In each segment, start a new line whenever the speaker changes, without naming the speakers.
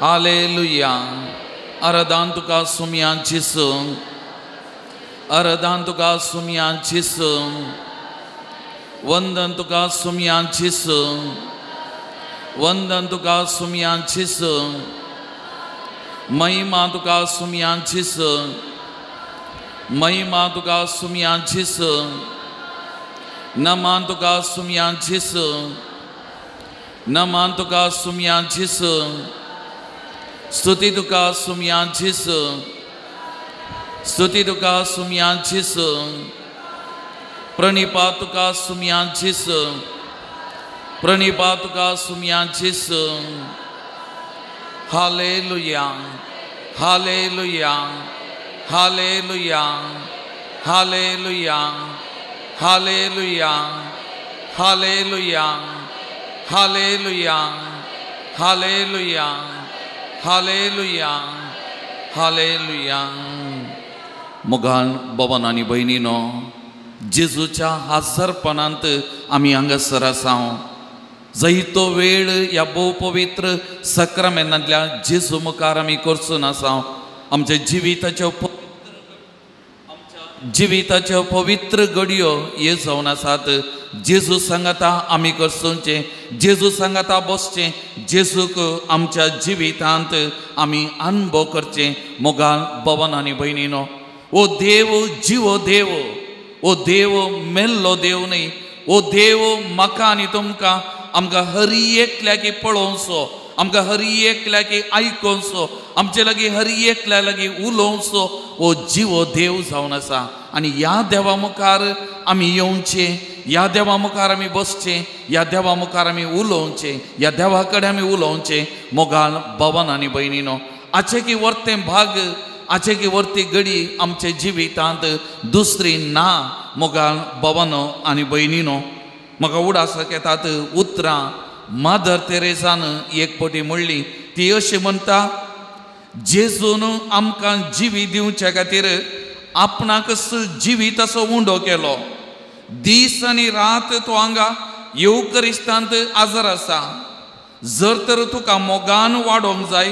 Hallelujah. Aradan tuka sumian Jesu. Aradan tuka sumian Jesu. Vandan tuka sumian Jesu. Vandan tuka sumian Jesu. Mahima tuka sumian Jesu. Mahima tuka sumian Jesu. Naman tuka sumian Jesu. Naman tuka sumian Jesu. Stuti tuka sumian Jesu. Stuti tuka sumian Jesu. Pranipa tuka sumian Jesu. Pranipa tuka sumian Jesu. Hallelujah. Hallelujah. Hallelujah. Hallelujah. Hallelujah. Hallelujah. Hallelujah. Hallelujah. Hallelujah. Hallelujah. मोगान बाबान आणि बहिणीनो, जेजूच्या हाजरपणांत आम्ही हांगासर आसाव. जही तो वेळ या भोव पवित्र सक्रामेंतांतल्या जेजू मुखार आमी करसून आसाव. आमच्या जिविताच्यो पवित्र घडयो हे जावन आसात. जेजू सांगाता आमी करसूंचे, जेजू सांगाता बसचे, जेजूक आमच्या जिवितांत आमी अनुभव करचे. मोगान बाबान आनी बहिणीनो, ओ देव जिवो देव, ओ देव मेल्लो देव न्ही, ओ देव म्हाका आनी तुमकां आमकां हरी एकल्याकी पळोवचो, आमकां हरी एकल्याकी आयकोवचो, आमचे लागीं हरी एकल्या लागीं उलोवचो ओ जिवो देव जावन आसा. आनी ह्या देवा मुखार आमी येवचे, ह्या देवा मुखार आमी बसचे, ह्या देवा मुखार आमी उलोवचे, ह्या देवा कडेन आमी उलोवचे. मोगान बाबान आनी बहिणीनो, आचे की वर्ते भाग, आचे की वर्ती घडी आमचे जिवितांत दुसरी ना. मोगान बाबानो आनी बहिणीनो, म्हाका उडासक येतात उतरां मादर तेरेसान एक पटी म्हणली. ती अशी म्हणटा, जेजून आमकां जिवी दिवचे खातीर आपणाकच जिवीत असो उंडो केलो. दीस आनी रात तो हांगा येवकरिस्तांत आजर आसा. जर तर तुका मोगान वाडोवंक जाय,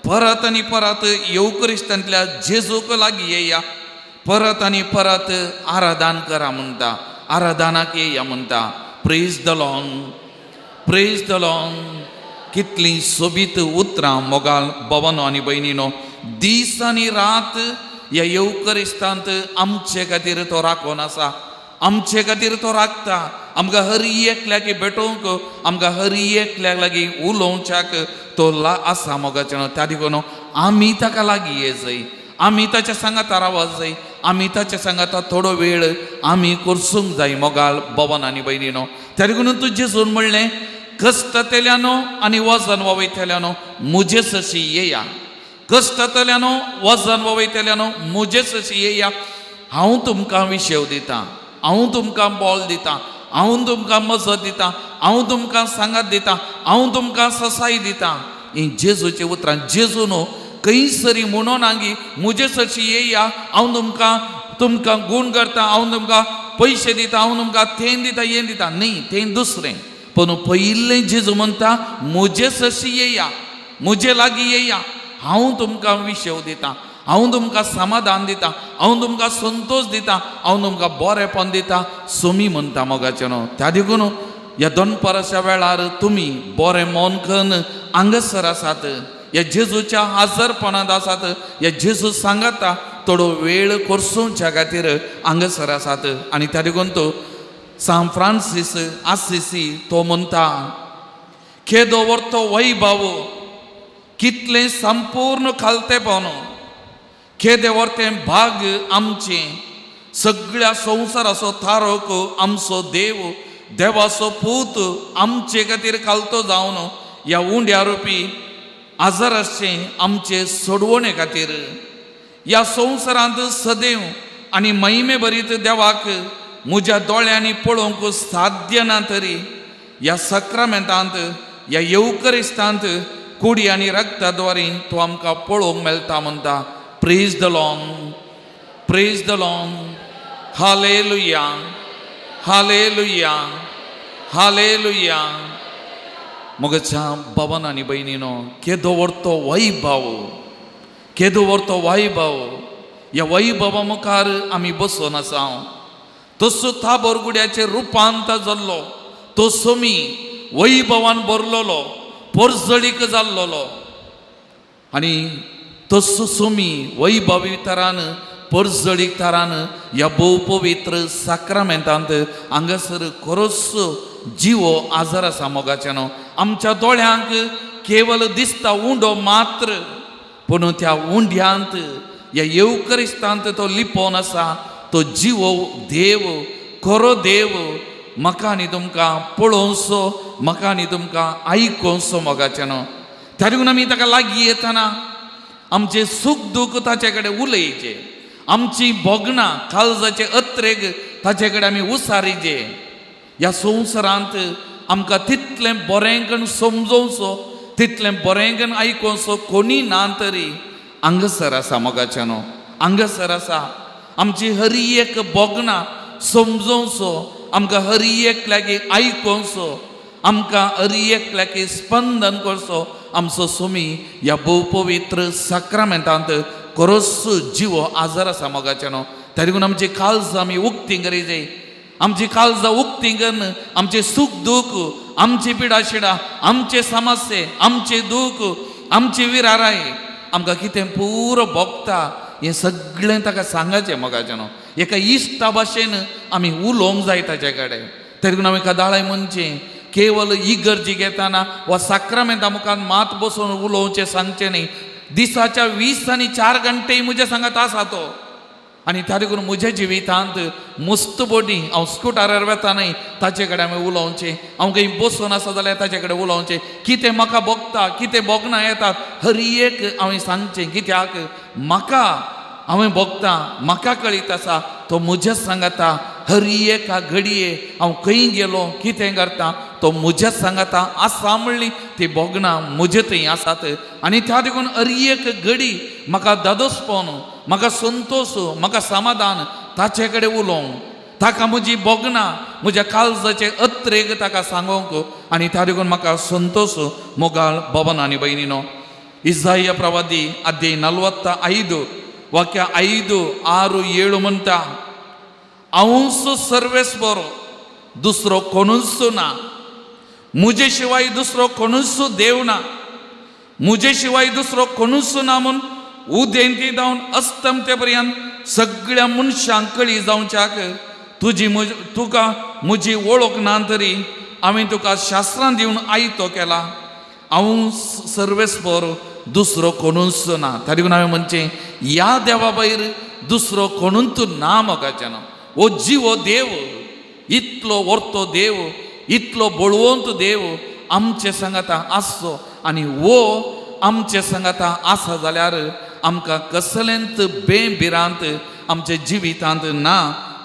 परत आनी परत येवकरिस्तांतल्या जेजूक लागीं येया, परत आनी परत आराधन करा म्हणटा, आराधनाक येया म्हणटा. Praise the Lord, praise the Lord. कितलीं सोबीत उतरां मोगाल बाबानो आनी बहिणीनो. दीस आनी रात ह्या येवकरिस्तांत आमचे खातीर तो राखोन आसा, आमचे खातीर तो राखता. आमकां हर एकल्याक भेटोवंक, आमकां हर एकल्याक लागीं उलोवच्याक तो आसा मोगाचें. त्या देखून आमी ताका लागीं ये जाय, आमी ताच्या सांगाता रावच जाय, आमी ताच्या सांगाता थोडो वेळ आमी करसूंक जाय. मोगाल बाबान आनी बहिणीनो, त्या देखून तूं जेजून म्हणलें, कश्टतल्यानो आनी वजन वयतल्यानो मुझेस अशी येया. कश्टतल्यानो वजन वयतल्यानो मुझेस अशी येया. हांव तुमकां विशेव दितां, हांव तुमकां बोल दितां, हांव तुमकां मजत दितां, हांव तुमकां सांगात दितां, हांव तुमकां ससाय दितां. ही जेजूची उतरां. जेजू न्हू खंय सरी म्हणून आंगी मुझेस अशी येया, हांव तुमकां गूण करता, हांव तुमकां पयशे दितां, हांव तुमकां थेन दितां, हें दितां. न्ही, तें दुसरें. पण पयलें जेजू म्हणटा, मुझेस अशी येया, मुझे लागीं येया, हांव तुमकां विशेव दितां, हांव तुमकां समाधान दितां, हांव तुमकां संतोष दितां, हांव तुमकां बरेंपण दितां. सोमी म्हणटा मोगाचें न्हू. त्या देखून ह्या दनपारच्या वेळार तुमी बरें मन करून हांगासर आसात, ह्या जेजूच्या हाजरपणांत आसात, ह्या जेजू सांगाता थोडो वेळ करसूच्या खातीर हांगासर आसात. आनी त्या देखून तो सान फ्रांसीस आसिसी तो म्हणटा, खेदो वर्तो वैभव कितलें संपूर्ण खालतेपण, खेदे वर्तें भाग आमचे, सगळ्या संवसाराचो थारोक आमचो देव, देवाचो पूत आमचे खातीर खालतो जावन ह्या उंड्या रुपी आजाराचें आमचे सोडवणे खातीर ह्या संवसारांत सदैव आनी महिमे भरीत देवाक म्हज्या दोळ्यांनी पळोवंक साध्य ना, तरी ह्या सक्रामेंतांत, ह्या येवकरिस्तांत कुडी आनी रक्ताद्वारे तो आमकां पळोवंक मेळटा म्हणटा. Praise the Lord, praise the Lord. हालेलुया, हालेलुया, हालेलुया, मोगच्या बाबान आनी भयणीनो केदो व्हरतो वैभव, केदो व्हरतो वैभव, ह्या वैभवा मुखार आमी बसून आसा. तसो ताबोरगुड्याचे रुपांत जाल्लो तो सोमी वैभवान भरलोलो, परजळीक जाल्लोलो. आनी तसो सोमी वैभवी तरान परजळीक तरान ह्या भोव पवित्र साक्रामेंतांत हांगासर खरोच जिवो आजार आसा मोगाच्यानो. आमच्या दोळ्यांक केवल दिसता उंडो मात्र, पूण त्या उंड्यांत ह्या येवकरिस्तांत तो लिपोवन आसा तो जिवो देव, खरो देव म्हाका आनी तुमकां पळोवचो, म्हाका आनी तुमकां आयकोवचो मोगाच्यानो. त्या देखून आमी ताका लागीं येतना आमचे सुख दूख ताचे कडेन उलयचे, आमची भोगणां काळजाचे अत्रेक ताचे कडेन आमी उसारिजे. ह्या संवसारांत आमकां तितलें बरेंकण समजोवचो, तितलें बरेंकण आयकोवचो कोणी ना तरी हांगासर आसा मोगाच्यानो, हांगासर आसा. आमची हर एक भोगणां समजोवचो, आमकां हर एक लागीं आयकोवचो, आमकां हर एक लागीं स्पंदन करचो आमचो सोमी ह्या भोव पवित्र साक्रामेंतांत खरोच जिवो आजार आसा मोगाच्यानो. त्या देखून आमची काळजां आमी उक्ती करीजे, आमची काळजां उक्ती करून आमचे सुख दूख, आमची पिडा शिडा, आमचे समस्ये, आमचे दूख, आमची विराराय आमकां कितें पुरो भोगता हें सगळें ताका सांगचें मोगाच्यानो. एका इश्टा भाशेन आमी उलोवंक जाय ताचे कडेन. त्या देखून आमी कादाळाय म्हणचें केवल इगर्जी घेताना वा साक्रामेंता मुखार मात बसून उलोवचें सांगचें न्ही. दिसाच्या 20 आनी 4 घंटे म्हज्या सांगात आसा तो. आनी त्या देखून म्हज्या जिवितांत मुस्तबोडी हांव स्कुटारार वेता न्हय ताचे कडेन हांवें उलोवचें, हांव खंय बसून आसा जाल्यार ताचे कडेन उलोवचें, कितें म्हाका भोगता, कितें भोगणां येतात हर एक हांवें सांगचें. कित्याक म्हाका हांवें भोगता, म्हाका कळीत आसा तो म्हज्या सांगाता. हर एका घडये हांव खंय गेलो कितें करता तो म्हज्या सांगाता आसा म्हणली ती भोगणां म्हजे थंय आसात. आनी त्या देखून हर एक घडी म्हाका दादोसपण, म्हाका संतोश, म्हाका समाधान ताचे कडेन उलोवंक, ताका म्हजी भोगणां म्हज्या काळजाचे अत्रेक ताका सांगोंक. आनी त्या देखून म्हाका संतोश मोगाळ बाबान आनी भयणीनो. इसाया प्रवादी अध्याय 45 वाक्य 5, 6, 7 म्हणटा, हांवूच सर्वेस बरो, दुसरो कोणूच ना, मुजे शिवाय दुसरो कोणूच देव ना, मुजे शिवाय दुसरो कोणूच ना म्हूण उदेंती जावन अस्तमते पर्यंत सगळ्या मनशांक कळी जावच्याक तुका म्हजी वळख ना तरी हांवें तुका शास्त्रां दिवन आयतो केला. हांव सर्वेस्पर, दुसरो कोणूच ना. त्या देखून हांवें म्हणचें ह्या देवा भायर दुसरो कोणूच ना मोगाच्यानो. हो जिवो देव, इतलो व्हरतो देव, इतलो बळवंत देव आमचे सांगाता आसचो. आनी वो आमचे सांगाता आसा जाल्यार आमकां कसलेंच बेभिरांत आमच्या जिवितांत ना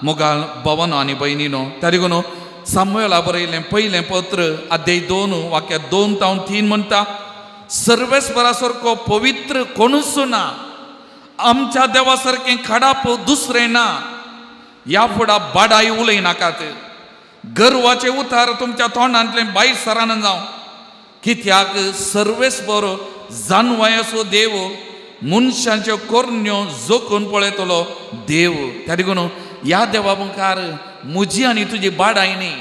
मोगाळ भावानो आनी भयणीनो. त्या देखून सामुएला बरयलें पयलें पत्र अध्याय 2 वाक्य 2 ते 3 म्हणटा, सर्वेस्परा सारको पवित्र कोणूच ना, आमच्या देवा सारकें खडाप दुसरें ना. ह्या फुडा बाडाई उलयनाकात, गर्वाचे उतार तुमच्या तोंडांतले भायर सरान जावं. कित्याक सर्वेस्पर जानवयाचो देव मनशांच्यो कोरण्यो जोखून पळयतलो देव. त्या देखून ह्या देवा मुखार म्हजी आनी तुजी बाडाय न्ही,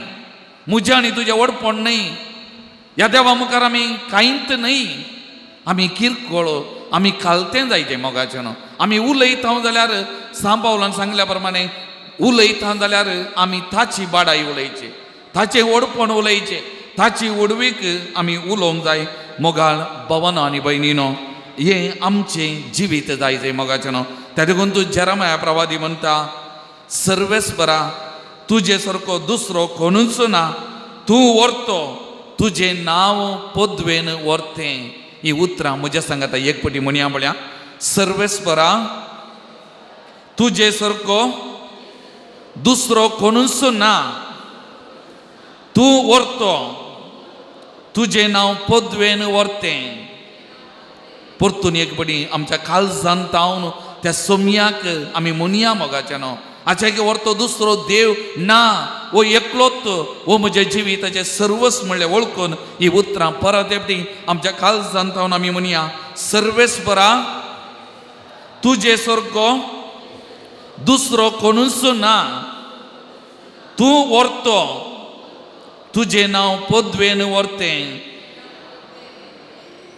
म्हजें आनी तुजें वडपण न्ही. ह्या देवा मुखार आमी कांयच न्ही, आमी किरकोळ, आमी खालतें जायचें मोगाचें न्हू. आमी उलयता जाल्यार सांपावलान सांगल्या प्रमाणे उलयता जाल्यार आमी ताची बाडाई उलयची, ताचें वडपण उलयचें, ताची उडवीक आमी उलोवंक जाय मोगाळ भावानो आनी भयणीनो. हें आमचें जिवीत जायचें मोगाचें न्हू. त्या देखून तूं जेरमाया प्रवादी म्हणटा, सर्वेस्परा तुजे सारको दुसरो कोणूच ना, तूं व्हरतो तुजें नांव पदवेन व्हरतें. ही उतरां म्हज्या सांगाता एक पटी म्हणया म्हळ्या, सर्वेस्परा तुजे सारको दुसरो कोणूच ना, तूं व्हरतो तुजें नांव पदवेन व्हरतें. परतून एक पटी आमच्या काळजांत तावन त्या सोमयाक आमी म्हणया मोगाचें न्हू. हाच्या व्हरतो दुसरो देव ना, वो एकलोच वो म्हज्या जिविताचे सर्वस्व म्हणलें वळखून ही उतरां परत एपटी आमच्या काळजांत आमी म्हणया, सर्वेस्परा तुजे सारको दुसरो कोणूच ना, तूं व्हरतो, तुजें नांव पदवेन व्हरतें.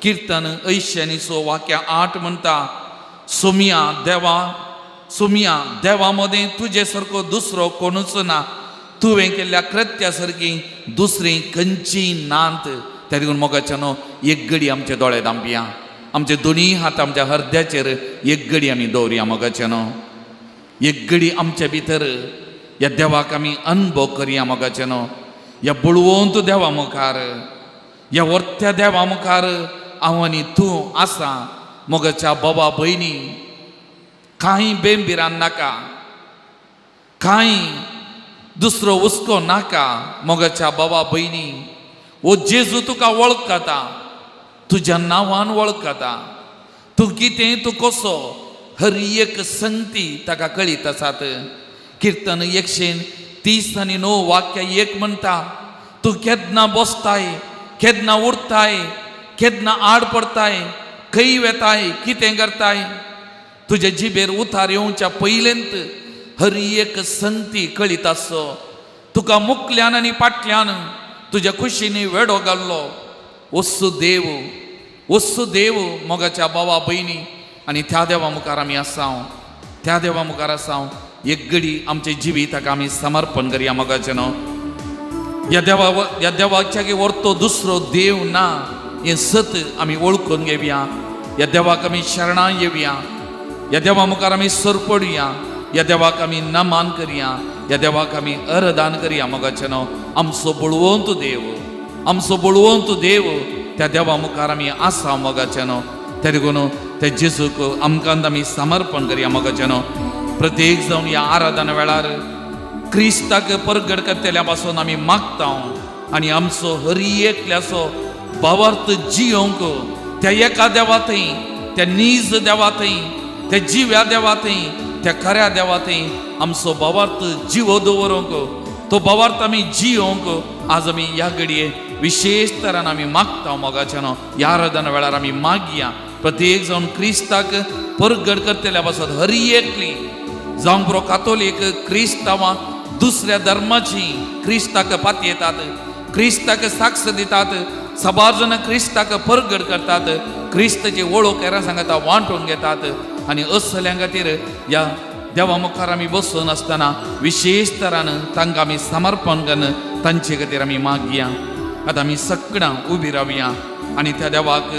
कीर्तन 86 वाक्य 8 म्हणटा, सोमिया देवा मदें तुजे सारको दुसरो कोणूच ना, तुवें केल्ल्या कृत्या सारकी दुसरी खंयची नात. त्या देखून मोगाच्यानो एक घडी आमचे दोळे धांपया, आमचे दोनी हात आमच्या हृदयाचेर एक घडी आमी दवरया. मोगाच्यानो एक घडी आमच्या भितर ह्या देवाक आमी अनुभव करया. मोगाच्यानो ह्या बळवंत देवा मुखार, ह्या वर्त्या देवा मुखार हांव आनी तूं आसा. मोगाच्या बाबा भयणी, कांय बेंबिरान नाका, कांय दुसरो हुस्को नाका. मोगाच्या बाबा भयणी, वो जेजू तुका वळखता, तुज्या नांवान वळखता. तूं कितें, तूं कसो, हर एक संगती ताका कळीत आसात. कीर्तन 130 वाक्य 1 म्हणटा, तूं केदना बसताय, केदना उरताय, केदना आड पडताय, खंय वेताय, कितें करताय, तुज्या जिबेर उतार येवच्या पयलेंत हर एक संगती कळीत आसो. तुका मुखल्यान आनी फाटल्यान तुज्या कुशीनी वेडो घाल्लो वस्सू देव मोगाच्या बाबा भयणी. आनी त्या देवा मुखार आमी आसां, त्या देवा मुखार आसां. एक घडी आमचे जिविताक आमी समर्पण करया. मोगाचेनो ह्या देवाच्या व्हरतो दुसरो देव ना, हें सत आमी वळखून घेवया. ह्या देवाक आमी शरणां येवया, ह्या देवा मुखार आमी सरपडुया, ह्या देवाक आमी नमान करया, ह्या देवाक आमी अरदान करया. मोगाचेनो आमचो बळवंत देव त्या देवा मुखार आमी आसा. मोगाचेनो त्या देखून त्या जेजूक आमकां आमी समर्पण करया. मोगाचेनो प्रत्येक जावन ह्या आराधना वेळार क्रिस्ताक परगट करतल्या पासून आमी मागता, आनी आमचो हर एकल्याचो भावार्थ जियोंक त्या एका देवाथंय, त्या नीज देवाथंय, त्या जिव्या देवाथंय, त्या खऱ्या देवाथंय आमचो भावार्थ जिवो दवरूंक, तो भावार्थ आमी जियोंक आज आमी ह्या घडये विशेष तरान आमी मागता. मोगाचेनो ह्या आराधना वेळार आमी मागया. प्रत्येक जावन क्रिस्ताक परगट करतल्या पासून हर एकली जावं बरो कातोलीक क्रिस्तांवां दुसऱ्या धर्माची क्रिस्ताक पातयेतात, क्रिस्ताक साक्ष दितात, सबाजन क्रिस्ताक परगट करतात, क्रिस्ताची वळख हेरां सांगता वांटून घेतात. आनी असल्या खातीर ह्या देवा मुखार आमी बसून आसतना विशेष तरान तांकां आमी समर्पण करून तांचे खातीर आमी मागया. आतां आमी सगळां उबी रावया आनी त्या देवाक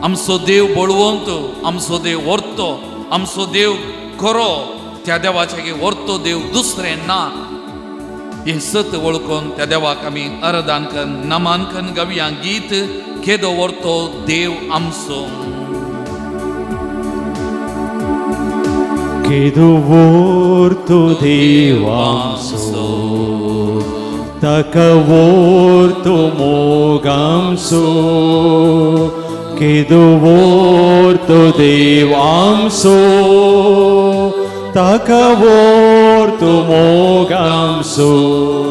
आमचो देव बळवंत, आमचो देव व्हरतो, आमचो देव खरो, त्या देवाचे व्हरतो देव दुसरें ना, हे सत वळखून त्या देवाक आमी अरदान करून नमान करून गावया. गीत केदो व्हरतो देव आमचो.
केदो व्हरतो देव आमचो, ताका व्हरतो मोग आमचो. केदो व्हरतो देव आमचो, ताका व्हरतो मोग आमचो.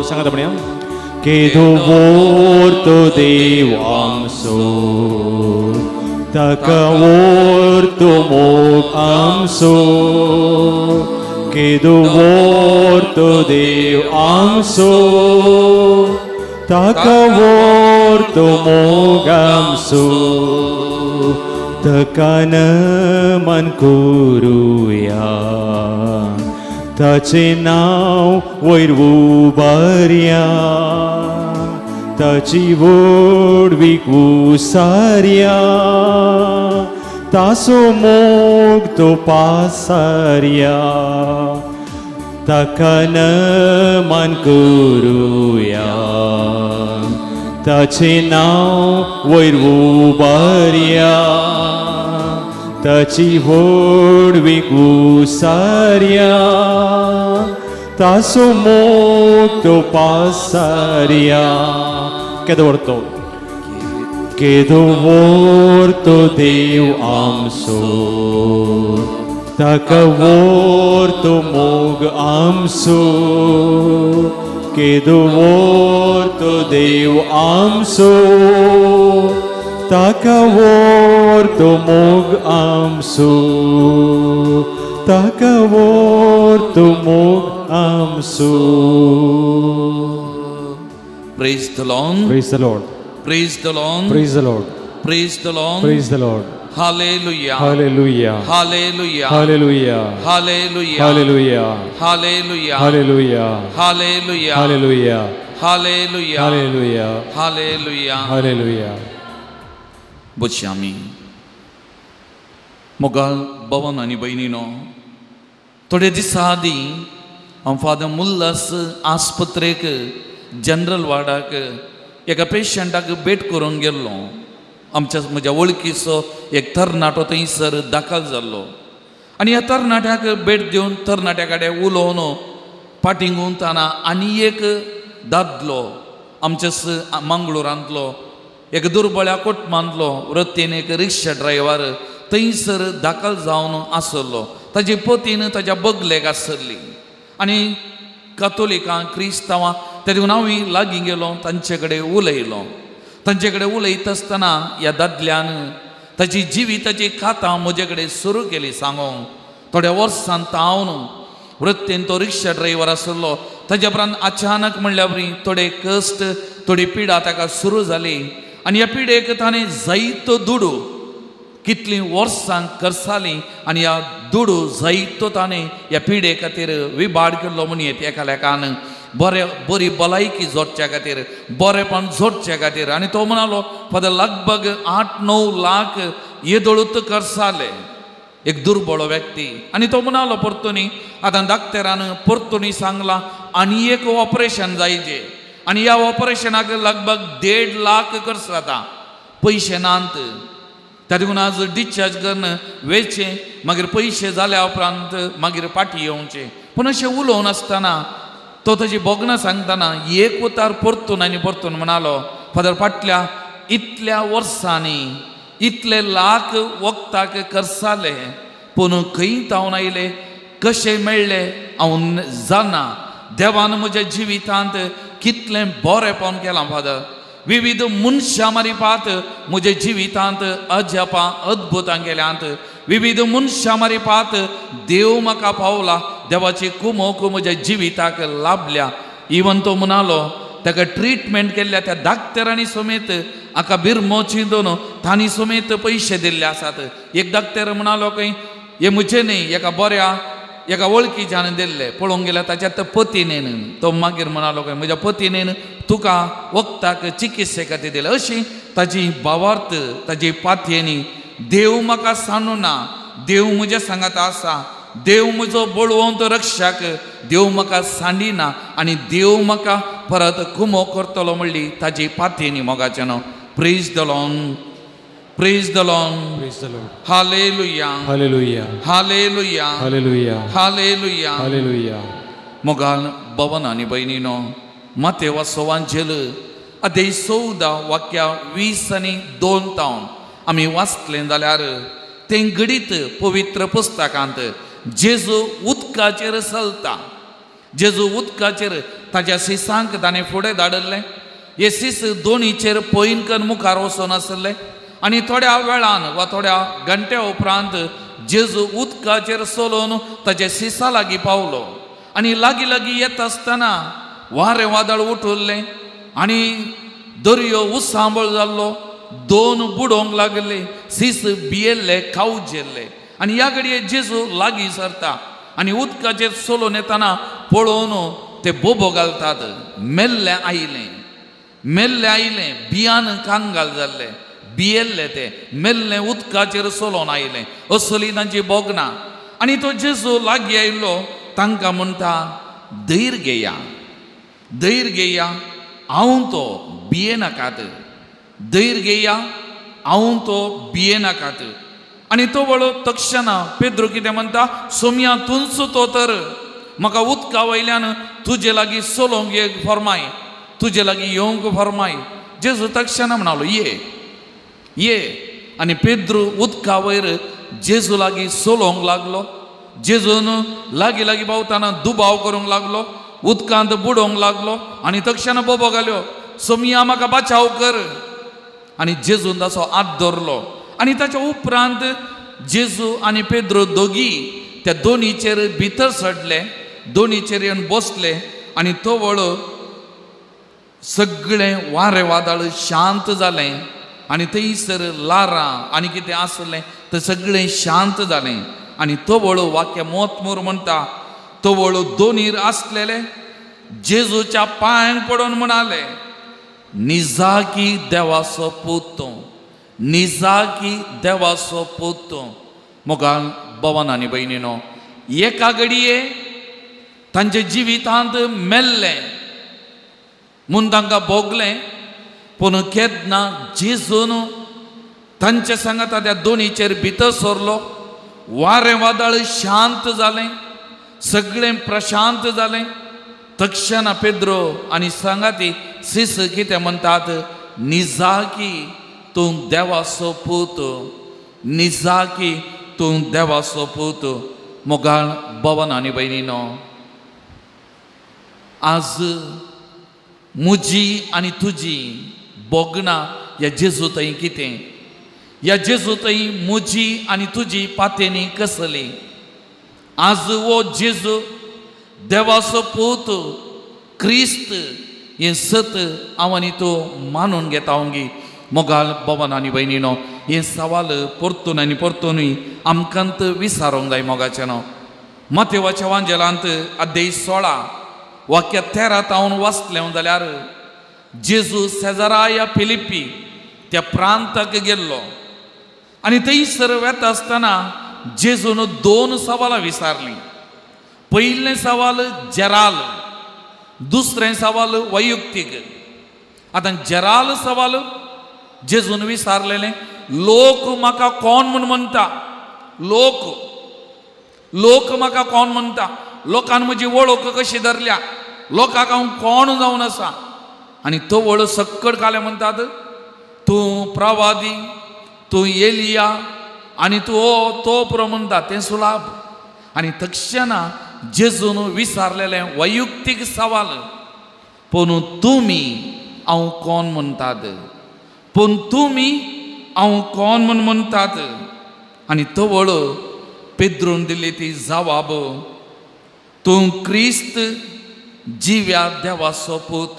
सांगात म्हणया, केदो व्हरतो देव आमचो, ताका व्हरतो मोग आमचो. केदो व्हरतो देव आमचो, ताका व्हरतो मोग आमचो. ताका नमन करुया, ताचें नांव वयर उबारया, ताची वडवीक उसारया, ताचो मोग तो पासारया. ताका नमन करुया, ताचें नांव वयर उबारया, ताची वडवीक उसारया, ताचो मोग तो पासारया. केदो व्हरतो, केदो व्हरतो देव आमचो, ताका व्हरतो मोग आमचो केदो व्हरतो देव आमचो ताका व्हरतो मोग आमचो ताका व्हरतो मोग आमचो.
Praise the Lord.
Praise the Lord.
Praise the Lord.
Praise the Lord.
Praise the Lord.
Praise the Lord.
Hallelujah.
Hallelujah.
Hallelujah.
Hallelujah.
Hallelujah.
Hallelujah.
Hallelujah.
Hallelujah.
Hallelujah.
Hallelujah.
Hallelujah.
Hallelujah.
Hallelujah.
Hallelujah.
बशी आमी मोगाळ भवन आनी भयणीनो, थोडे दिसा आदीं हांव father मुल्लास आस्पत्रेक general वार्डाक एका पेशंटाक भेट करूंक गेल्लो. म्हज्या वळखीचो एक तरणाटो थंयसर दाखल जाल्लो आनी ह्या तरणाट्याक भेट दिवन तरणाट्या कडेन उलोवन पाटिंगून ताना आनी एक दादलो आमच्या मंगळुरांतलो एक दुर्बळ्या कुटुंबांतलो वृत्तीन एक रिक्षा ड्रायव्हर थंयसर दाखल जावन आसलो. ताजी पतीन ताज्या बगलेक आसली आनी कातोलिकां क्रिस्तांवां ते दिवन हांव लागीं गेलो, तांचे कडेन उलयलो. तांचे कडेन उलयत आसतना ह्या दादल्यान ताची जिविताची खातां म्हजे कडेन सुरू केली सांगोंक. थोड्या वर्सांत हांव वृत्तीन तो रिक्षा ड्रायव्हर आसलो, ताज्या उपरांत अचानक म्हणल्या बरी थोडे कश्ट थोडी पिडा ताका सुरू जाली आनी ह्या पिडेक ताणें जायतो दुडू कितलीं वर्सां करसाली आनी ह्या दुडू जायतो ताणें ह्या पिडे खातीर विबाड केल्लो म्हूण एका लेखान बरी भलायकी जोडच्या खातीर बरेपण जोडच्या खातीर. आनी तो म्हणालो फादर लगभग 8-9 लाख येदोळूत करसाले एक दुर्बळ व्यक्ती. आनी तो म्हणालो परतुनी आतां डाक्टरान परतुनी सांगलां आनी एक ऑपरेशन जायचें आनी ह्या ऑपरेशनाक लगभग 1.5 लाख खर्च जाता, पयशे नात. त्या देखून आज डिस्चार्ज करून वेचें मागीर पयशे जाल्या उपरांत मागीर फाटीं येवचें. पूण अशें उलोवन आसतना तो ताजी बोगनां सांगतना एक उतार परतून आनी परतून म्हणालो फादर फाटल्या इतल्या वर्सांनी इतले लाख वखदाक खर्चाले पूण खंयत हांव आयले कशें मेळ्ळे हांव जाणा. देवान म्हज्या जिवितांत कितलें बरेंपण केलां फादर. विविध मनशां मारिपात म्हज्या जिवितांत अजापां अद्भुतां केल्यांत. विविध मनशां मारिपात देव म्हाका पावला. देवाची कुमोक म्हज्या जिविताक लाभल्या. इवन तो म्हणालो ताका ट्रिटमेंट केल्ल्या त्या डाक्टरांनी समेत हाका बिरमो चिंतून तांणी समेत पयशे दिल्ले आसात. एक डाक्टर म्हणालो खंय हे म्हजे न्ही एका बऱ्या एका वळखीच्यान दिल्ले, पळोवंक गेल्यार ताच्या पतीनेन. तो मागीर म्हणालो खंय म्हज्या पतीनेन तुका वखदाक चिकित्से खातीर दिले. अशी ताजी भावार्थ ताजी पातयेनी देव म्हाका सांडूना, देव म्हज्या सांगात आसा, देव म्हजो बळवंत रक्षक, देव म्हाका सांडिना आनी देव म्हाका परत कुमो करतलो म्हणली ताजी पातयेनी मोगाच्यान. Praise the Lord. Praise the Lord.
Praise the Lord.
Hallelujah.
Hallelujah.
Hallelujah.
Hallelujah.
Hallelujah.
Hallelujah.
मोगाल भवन आनी भयणीनो, मातेव वाचोवांचेल अध्याय 14 वाक्या 20 आनी 2 तावन आमी वाचलें जाल्यार तें घडीत पवित्र पुस्तकांत जेजू उदकाचेर चलता. जेजू उदकाचेर ताच्या सिसांक ताणें फुडें धाडल्लें. हे सीस दोनीचेर पयनकन मुखार वचून आसले आनी थोड्या वेळान वा थोड्या घंट्या उपरांत जेजू उदकाचेर चलोवन ताच्या सिसा लागीं पावलो. आनी लागीं लागीं येता आसतना वारें वादळ उठुल्लें आनी दर्यो उसांबळ जाल्लो. 2 बुडोवंक लागले, सीस भियेल्ले, खावजेल्ले. आनी ह्या घडये जेजू लागीं सरता आनी उदकाचेर चलोवन येतना पळोवन ते बोबो घालतात. मेल्ले आयले, बियान कांगाल जाल्ले, भियेल्ले ते मेल्ले उदकाचेर चलोवन आयले. असली तांची बोगनां. आनी तो जेजू लागीं आयिल्लो तांकां म्हणटा धैर्य घेया, हांव तो भियेनाकात. धैर्य घेया, हांव तो भियेनाकात. आनी तो वळो तक्षणा पेद्रू कितें म्हणटा, सोम्या तूंच तो तर म्हाका उदका वयल्यान तुजे लागीं चलोवंक एक फर्माय, तुजे लागीं येवंक फर्माय. जेजू तक्षणा म्हणालो ये. आनी पेद्रू उदका वयर जेजू लागीं चलोवंक लागलो जेजून लागीं लागीं पावतना दुबाव करूंक लागलो, उदकांत बुडोवंक लागलो आनी तक्षण बोबो घाल्यो, सोमिया म्हाका बचाव कर. आनी जेजून ताचो हात धरलो आनी ताच्या उपरांत जेजू आनी पेद्रो दोगी त्या दोनीचेर भितर सडले, दोनीचेर येवन बसले आनी तो वळ सगळें वारें वादळ शांत जालें आनी थंयसर लारां आनी कितें आसलें तें सगळें शांत जालें. आनी तो वळू वाक्य मोतमोर म्हणटा, तो वळू दोनीर आसलेले जेजूच्या पांयांक पडोवन म्हणाले, निजाकी देवाचो पूत, निजाकी देवाचो पूत. मोगाल भवन आनी भयणीनो, एका घडये तांचे जिवितांत मेल्लें म्हूण तांकां भोगलें, पूण केन्ना जेजून तांचे सांगाता त्या दोनीचेर भितर सरलो, वारें वादळ शांत जालें, सगळें प्रशांत जालें. तक्षण पेद्रो आनी सांगाती सिस कितें म्हणटात, निजाकी तूं देवाचो पूत, निजाकी तूं देवाचो पूत. मोगाळ भवन आनी भयणीनो, आज म्हजी आनी तुजी बोगणां ह्या जेजू थंय कितें, ह्या जेजू थंय म्हजी आनी तुजी पातेनी कसली. आज वो जेजू देवाचो पूत क्रिस्त हें सत हांव आनी तूं मानून घेता ओंगी. मोगाल भवन आनी भयणीनो, हें सवाल परतून आनी परतूनय आमकांत विचारूंक जाय मोगाचें न्हू. मतेवाच्या वांजेलांत अध्याय 16 वाक्य 13 हांव वाचलें जाल्यार जेजू सेजाराया फिलिप्पी त्या प्रांताक गेल्लो आनी थंयसर वेता आसतना जेजून 2 सवालां विचारलीं. पयलें सवाल जेराल, दुसरें सवाल वैयक्तीक. आतां जेराल सवाल जेजून विचारलेलें, लोक म्हाका कोण म्हूण म्हणटा, लोक लोक म्हाका कोण म्हणटा, लोकांन म्हजी वळख कशी धरल्या, लोकांक हांव कोण जावन आसा. आनी तो वळ सक्कड काले म्हणटात, तूं प्रवादी, तूं एलिया आनी तूं तोप्र म्हणटा तें सुलाभ. आनी तक्षणा जेजून विचारलेलें वैयक्तीक सवाल, पूण तुमी हांव कोण म्हणटात, पूण तुमी हांव कोण म्हूण म्हणटात. आनी तो वळ पेद्रोन दिली ती जवाब, तूं क्रिस्त जिव्या देवाचो पूत,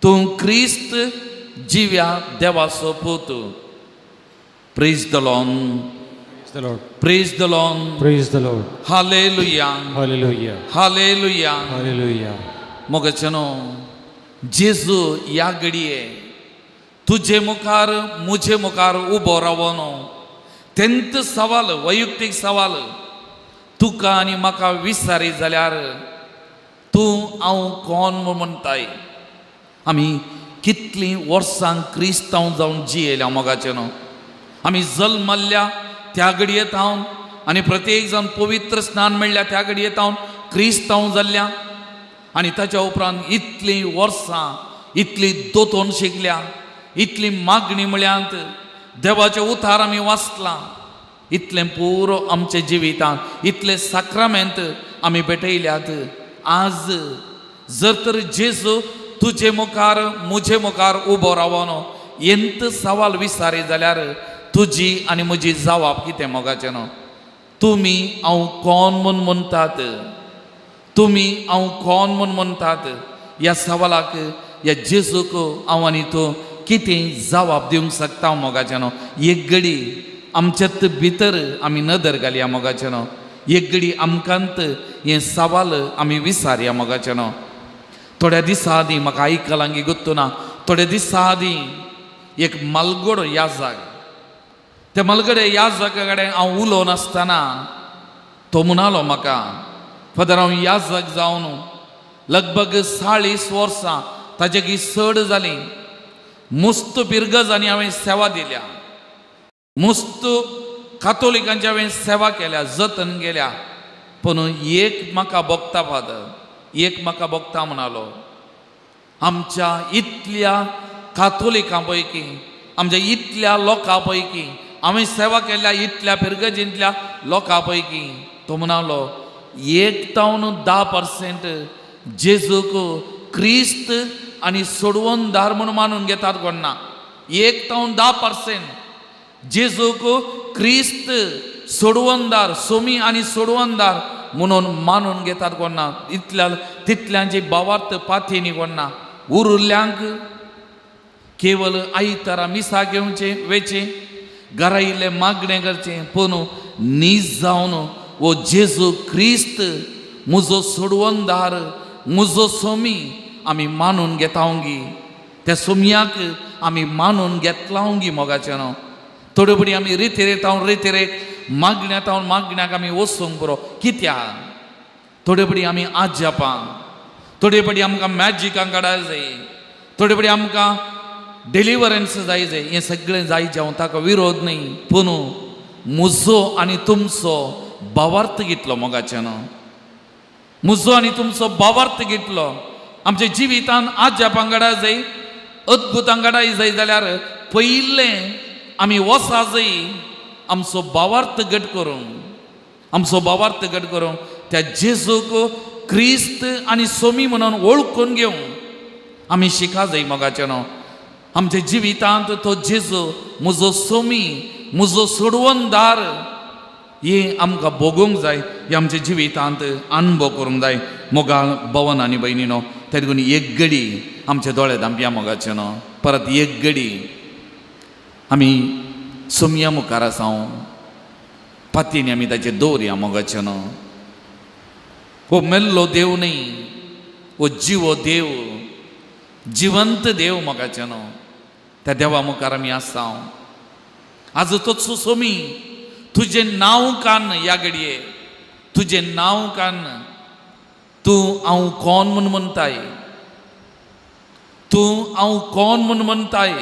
तूं क्रिस्त जिव्या देवाचो पूत. Praise the Lord,
Praise the Lord.
Praise the Lord,
Praise the Lord.
Hallelujah,
Hallelujah.
Hallelujah.
Hallelujah.
मोगचनो, जेजू ह्या घडये तुजे मुखार मुझे मुखार उबो रावनो. तेंत सवाल, वैयक्तीक सवाल तुका आनी म्हाका विचारी जाल्यार तूं हांव कोण म्हूण म्हणटाय. आमी कितलीं वर्सां क्रिस्तांव जावन जियेल्या मोगाचें न्हू. आमी जल्मल्ल्या त्या घडयेंत हांव आनी प्रत्येक जाण पवित्र स्नान मेळ्ळ्या त्या घडयेंत हांव क्रिस्तांव जाल्ल्या. आनी ताच्या उपरांत इतलीं वर्सां, इतली दोतोन शिकल्या, इतली मागणी म्हळ्यांत देवाचें उतार आमी वाचलां, इतलें पुरो आमच्या जिवितांत इतले साक्रामेंत आमी भेटयल्यात. आज जर तर जेजू तुजे मुखार मुझे मुखार उबो रावनो एंत सवाल विचारी जाल्यार तुजी आनी म्हजी जवाब कितें मोगाचें न्हू. तुमी हांव कोण म्हूण म्हणटात, तुमी हांव कोण म्हूण म्हणटात, ह्या सवालाक ह्या जेजूक हांव आनी तूं कितें जवाब दिवंक शकता मोगाचें न्हू. एक घडी आमच्यात भितर आमी नदर घालया मोगाचें न्हू. एक घडी आमकांत हें सवाल आमी विचारया मोगाचें न्हू. थोड्या दिसां आदीं म्हाका आयकलांगी गुर्तू ना, थोड्या दिसां आदीं एक मालगोड याजक, त्या मलगडे याजका कडेन हांव उलोवन आसतना तो म्हणलो म्हाका, फादर हांव याजक जावन लगभग 40 वर्सां ताचे चड जालीं, मुस्त पिरगजांनी हांवें सेवा दिल्या, मुस्त कातोलिकांची हांवें सेवा केल्या, जतन केल्या, पूण एक म्हाका भोगता फादर, एक म्हाका भोगता म्हणलो. आमच्या इतल्या कातोलिकां पैकी, आमच्या इतल्या लोकां पैकी, हांवें सेवा केल्या इतल्या पिरगजींतल्या लोकां पैकी तो म्हणालो 1-10% जेजूक क्रिस्त आणि सोडवणदार म्हणून मानून घेतात कोणा. 1-10% जेजूक क्रिस्त सोडवणदार सोमी आणि सोडवणदार म्हणून मानून घेतात कोणा. इतल्या तितल्यांचे भावार्थ पाथेनी कोणा. उरल्यांक केवळ आई तरा मिसा घेवचे वेचे घरा इल्ले मागणे करचे पूण नीज जावन वो जेजू क्रिस्त मुजो सोडवणदार मुजो सोमी आमी मानून घेतावंगी. त्या सोमयाक आमी मानून घेतलावंगी मोगाचे न्हू. थोडे बडी आमी रितीरेक मागण्याक आमी वचूंक बरो कित्याक. थोडे बडी आमी आज जापां थोडे बडी आमकां मॅजिकां काडायला जाय. थोडे बडी आमकां डिलिव्हरन्स जाय हें सगळें जाय जावं ताका विरोध न्ही. पूण म्हजो आनी तुमचो भावार्थ घेतलो मोगाचे न्हू. म्हजो आनी तुमचो भावार्थ घेतलो. आमच्या जिवितान आज जापां घडा जाय अद्भुतां घडाय जाय जाल्यार पयलें आमी वसा जाय आमचो भावार्थ घट करूंक त्या जेजूक क्रिस्त आनी सोमी म्हणून वळखून घेवंक आमी शिका जाय मोगाचे न्हू. आमच्या जिवितांत तो जेजू म्हजो सोमी म्हजो सोडवणदार हे आमकां भोगूंक जाय. हे आमच्या जिवितांत अनुभव करूंक जाय मोगाळ भवन आनी भयणीनो. त्या देखून एक घडी आमचे दोळे धांपया मोगाचे न्हू. परत एक घडी आमी सोमया मुखार आसां पातयेनी आमी ताचेर दवरया मोगाचे न्हू. हो मेल्लो देव न्ही हो जिवो देव जिवंत देव मोगाचे न्हू. त्या देवा मुखार आमी आसां. आज तोच सोमी तुजें नांव कान ह्या घडये तुजें नांव कान. तूं हांव कोण म्हूण म्हणटाय. तूं हांव कोण म्हूण म्हणटाय.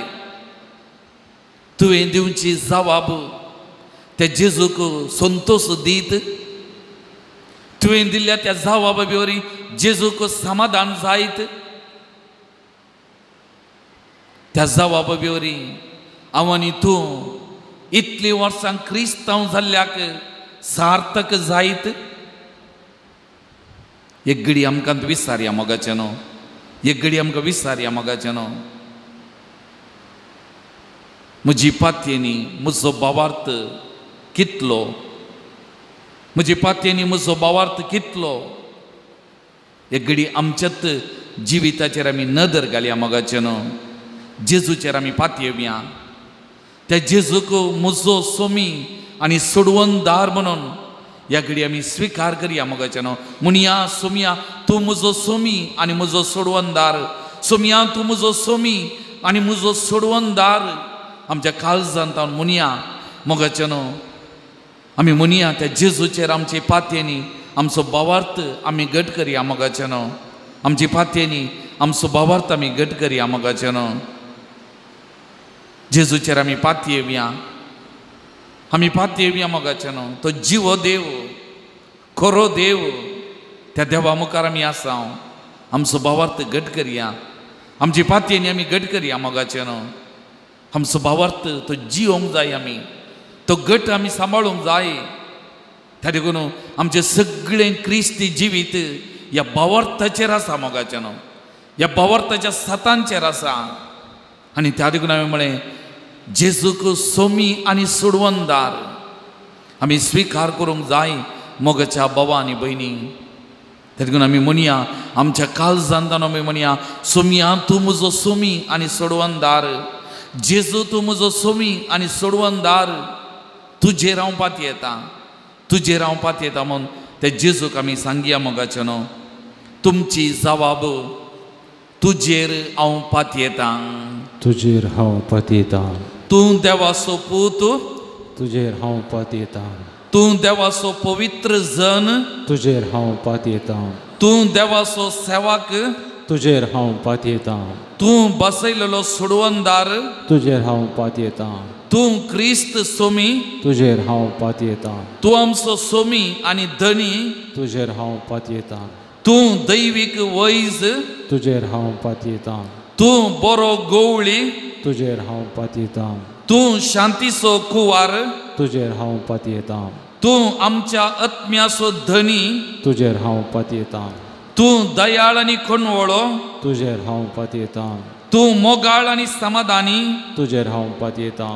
तुवें दिवची जबाब त्या जेजूक संतोश दीत. तुवें दिल्ल्या त्या जबाबा बेवरी जेजूक समाधान जायत. त्या जबाबा बेवरी हांव आनी तूं इतलीं वर्सां क्रिस्तांव जाल्ल्याक सार्थक जायत. एक घडी आमकां विचारया मोगाचे न्हू. एक घडी आमकां विचारया मोगाचे न्हू. म्हजी पातयेनी म्हजो भावार्थ कितलो. म्हजी पातयेनी म्हजो भावार्थ कितलो. एक घडी आमच्याच जिविताचेर आमी नदर घालया मोगाचे न्हू. जेजूचेर आमी पातयेवया. त्या जेजूक म्हजो सोमी आनी सोडवणदार म्हणून ह्या घडी आमी स्विकार करया मोगाचे न्हू. म्हणया सोमया तूं म्हजो सोमी आनी म्हजो सोडवणदार. सोमया तूं म्हजो सोमी आनी म्हजो सोडवणदार. आमच्या काळजांत हांव म्हणया मोगाचे न्हू. आमी म्हणया त्या जेजूचेर आमचे पातयेनी आमचो भावार्थ आमी घट करया मोगाचे न्हू. आमची पातयेनी आमचो भावार्थ आमी घट करया मोगाचे न्हू. जेजूचेर आमी पातयेवया. आमी पातयेवया मोगाचे न्हू. तो जिवो देव खरो देव त्या देवा मुखार आमी आसां. आमचो भावार्थ घट करया. आमची पातयेनी आमी घट करया मोगाचे न्हू. आमचो भावार्थ तो जिवोंक जाय. आमी तो घट आमी सांबाळूंक जाय. त्या देखून आमचें सगळें क्रिस्ती जिवीत ह्या भावार्थाचेर आसा मोगाचे न्हू. ह्या भावार्थाच्या सातांचेर आसा. आनी त्या देखून हांवें म्हळें जेजूक सोमी आनी सोडवणदार आमी स्विकार करूंक जाय मोगाच्या भावा आनी भयणी. त्या देखून आमी म्हणया आमच्या काळजांत आमी म्हणया सोमया तूं म्हजो सोमी आनी सोडवणदार. जेजू तूं म्हजो सोमी आनी सोडवणदार. तुजेर हांव पातयेतां. तुजेर हांव पातयेतां म्हूण त्या जेजूक आमी सांगया मोगाचे न्हू. तुमची जबाब तुजेर हांव पातयेतां.
तुजेर हांव पातयेतां.
तूं देवाचो पूत.
तुजेर हांव पातयेतां.
तूं देवाचो पवित्र जन.
तुजेर हांव पातयेतां.
तूं देवाचो सेवक.
तुजेर हांव पातयेतां.
तूं बसयलेलो सोडवणदार.
तुजेर हांव पातयेतां.
तूं क्रिस्त सोमी.
तुजेर हांव पातयेतां.
तूं आमचो सोमी आनी धनी.
तुजेर हांव पातयेतां.
तूं दैवीक वैज.
तुजेर हांव पातयेतां.
तूं बरो गवळी.
तुजेर हांव पातयेतां.
तूं शांतीचो कुवार.
तुजेर हांव पातयेतां.
तूं आमच्या आत्म्याचो धनी,
तुजेर हांव पातयेतां.
तूं दयाळ आनी कणवळो,
तुजेर हांव पातयेतां.
तूं मोगाळ आनी समाधानी,
तुजेर हांव पातयेतां.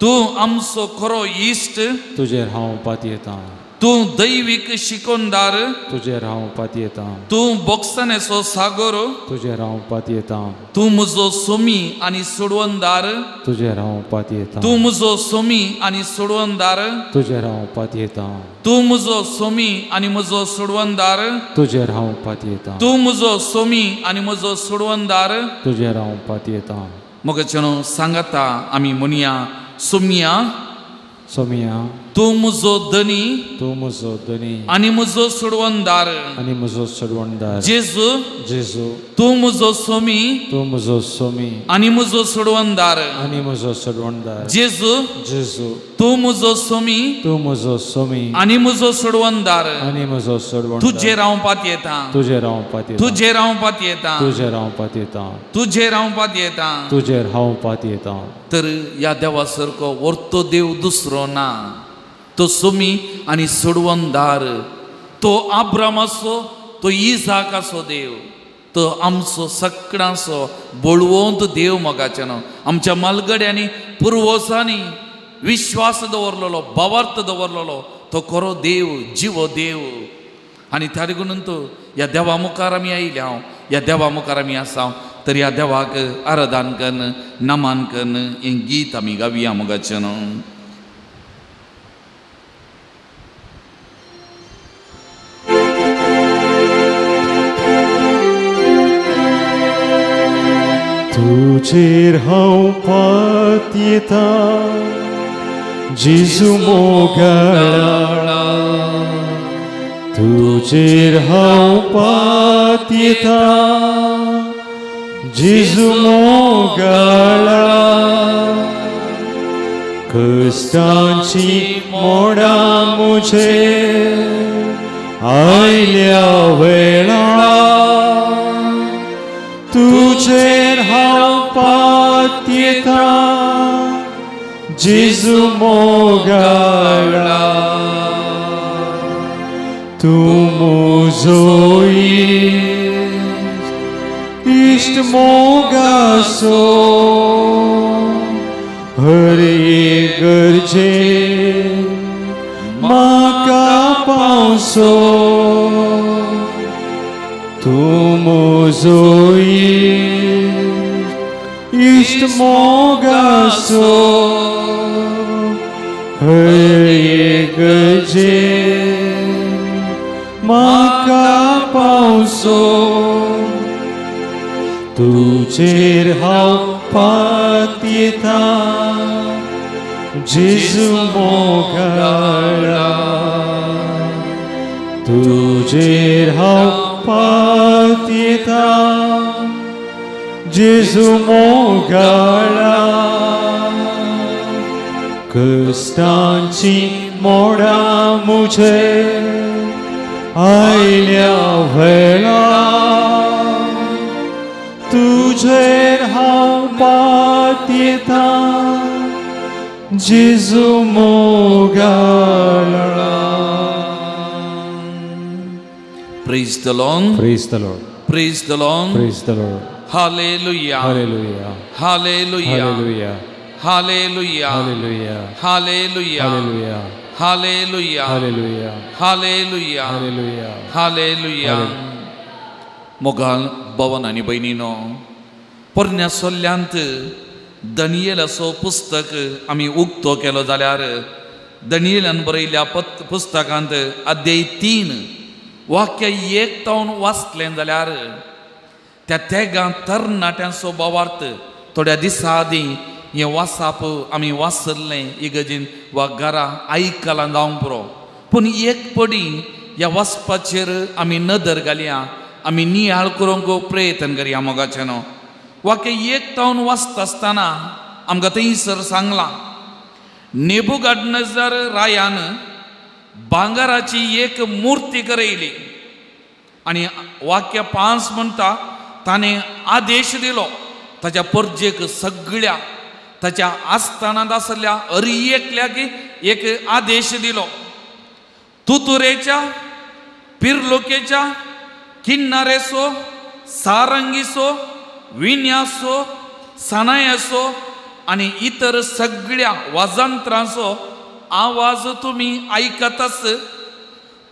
तूं आमचो खरो इश्ट,
तुजेर हांव पातयेतां.
तूं दैवीक शिकोंदार,
तुजेर हांव पातयेतां.
तूं बोगसण्याचो सागर,
तुजेर हांव पातयेतां.
तूं म्हजो सोमी आनी सोडवणदार,
तुजेर हांव पातयेतां.
तूं म्हजो सोमी आनी सोडवणदार,
तुजेर हांव पातयेतां.
तूं म्हजो सोमी आनी म्हजो सोडवणदार,
तुजेर हांव पातयेतां.
तूं म्हजो सोमी आनी म्हजो सोडवणदार.
तुजेर हांव पातयेतां.
मोगचेनो सांगाता आमी म्हणया, सोम्या
सोमिया,
तूं म्हजो धनी
तूं म्हजो धनी
आनी म्हजो सोडवणदार.
आनी म्हजो सोडवणदार.
जेजू,
जेजू,
तूं म्हजो सोमी
तूं म्हजो सोमी
आनी म्हजो सोडवणदार.
आनी म्हजो सोडवणदार.
जेजू,
जेजू,
तूं म्हजो सोमी
तूं म्हजो सोमी
आनी म्हजो सोडवणदार.
आनी म्हजो सोडवणदार.
तुजेर हांव पातयेतां.
तुजेर हांव पातयेतां.
तुजेर हांव पातयेतां.
तुजेर हांव पातयेतां.
तुजेर हांव पातयेतां.
तुजेर हांव पातयेतां.
तर ह्या देवा सारको व्हरतो देव दुसरो ना. तो सोमी आनी सोडवणदार, तो आब्रामाचो, तो इसाकाचो देव, तो आमचो सगळ्यांचो बळवंत देव. मोगाचे न्हू, आमच्या मालगड्यांनी पुर्वजांनी विश्वास दवरलेलो, भावार्थ दवरलेलो तो खरो देव, जिवो देव. आनी त्या देखून ह्या देवा मुखार आमी आयल्या, ह्या देवा मुखार आमी आसा. तर ह्या देवाक आराधन करन, नमन करन हें गीत आमी गावया. मोगाचे न्हू.
तुजेर हांव पातयेतां. जेजू मोगाळा, तुजेर हांव पातयेतां. जेजू मोगाळा, कश्टांची मोडां मुझेर आयल्या वेळार. तुजेर हांव पातयेतां. जेजू मोगाळा, तूं म्हजो इश्ट मोगाचो. हर एक गरजेक म्हाका पावसो. तूं म्हजो इश्ट मोगाचो. हर एक गरजेक म्हाका पावसो. तुजेर हांव पातयेतां. जेजू मोगाळा, तुजेर हांव पातयेतां. जेजू मोगाळा, कश्टांची मोडां मुझेर आयल्या वेळार. तुजेर हांव पातयेतां. जेजू मोगाळा.
Praise the Lord.
Praise the Lord.
Praise the Lord.
Praise the Lord.
Hallelujah.
Hallelujah.
Hallelujah.
Hallelujah.
Hallelujah.
Hallelujah.
Hallelujah.
Hallelujah.
Hallelujah.
Hallelujah.
Hallelujah.
Hallelujah.
Hallelujah. मोगाल भवन आनी भयणीनो, पोरण्या सोल्ल्यांत दनियेलाचो पुस्तक आमी उक्तो केलो जाल्यार दनियेलान बरयल्ल्या पुस्तकांत अध्याय 3 वाक्य 1 तावन वाचलें जाल्यार त्या तेगां तरणाट्यांचो भावार्थ थोड्या दिसां आदीं हें वाचप आमी वाचल्लें इगर्जेन वा घरा आयकलां जावंक पुरो. पूण एक पडी ह्या वाचपाचेर आमी नदर घालया, आमी नियाळ करूंक प्रयत्न करया. मोगाचें न्हू, वाक्य 1 तावन वाचता आसतना आमकां थंयसर सांगलां, नेबुकादनेझर रायान भांगाराची एक मुर्ती करयली. आनी वाक्य 5 म्हणटा, ताणें आदेश दिलो ताच्या परजेक सगळ्या ताच्या आस्थानांत आसल्या हर एकल्याक एक आदेश दिलो. तुतुरेच्या पिरलोकेच्या किन्नारेसो सारंगीसो विन्यासो सनायसो आणि इतर सगळ्या वाजंत्रांचो आवाज तुम्ही ऐकतच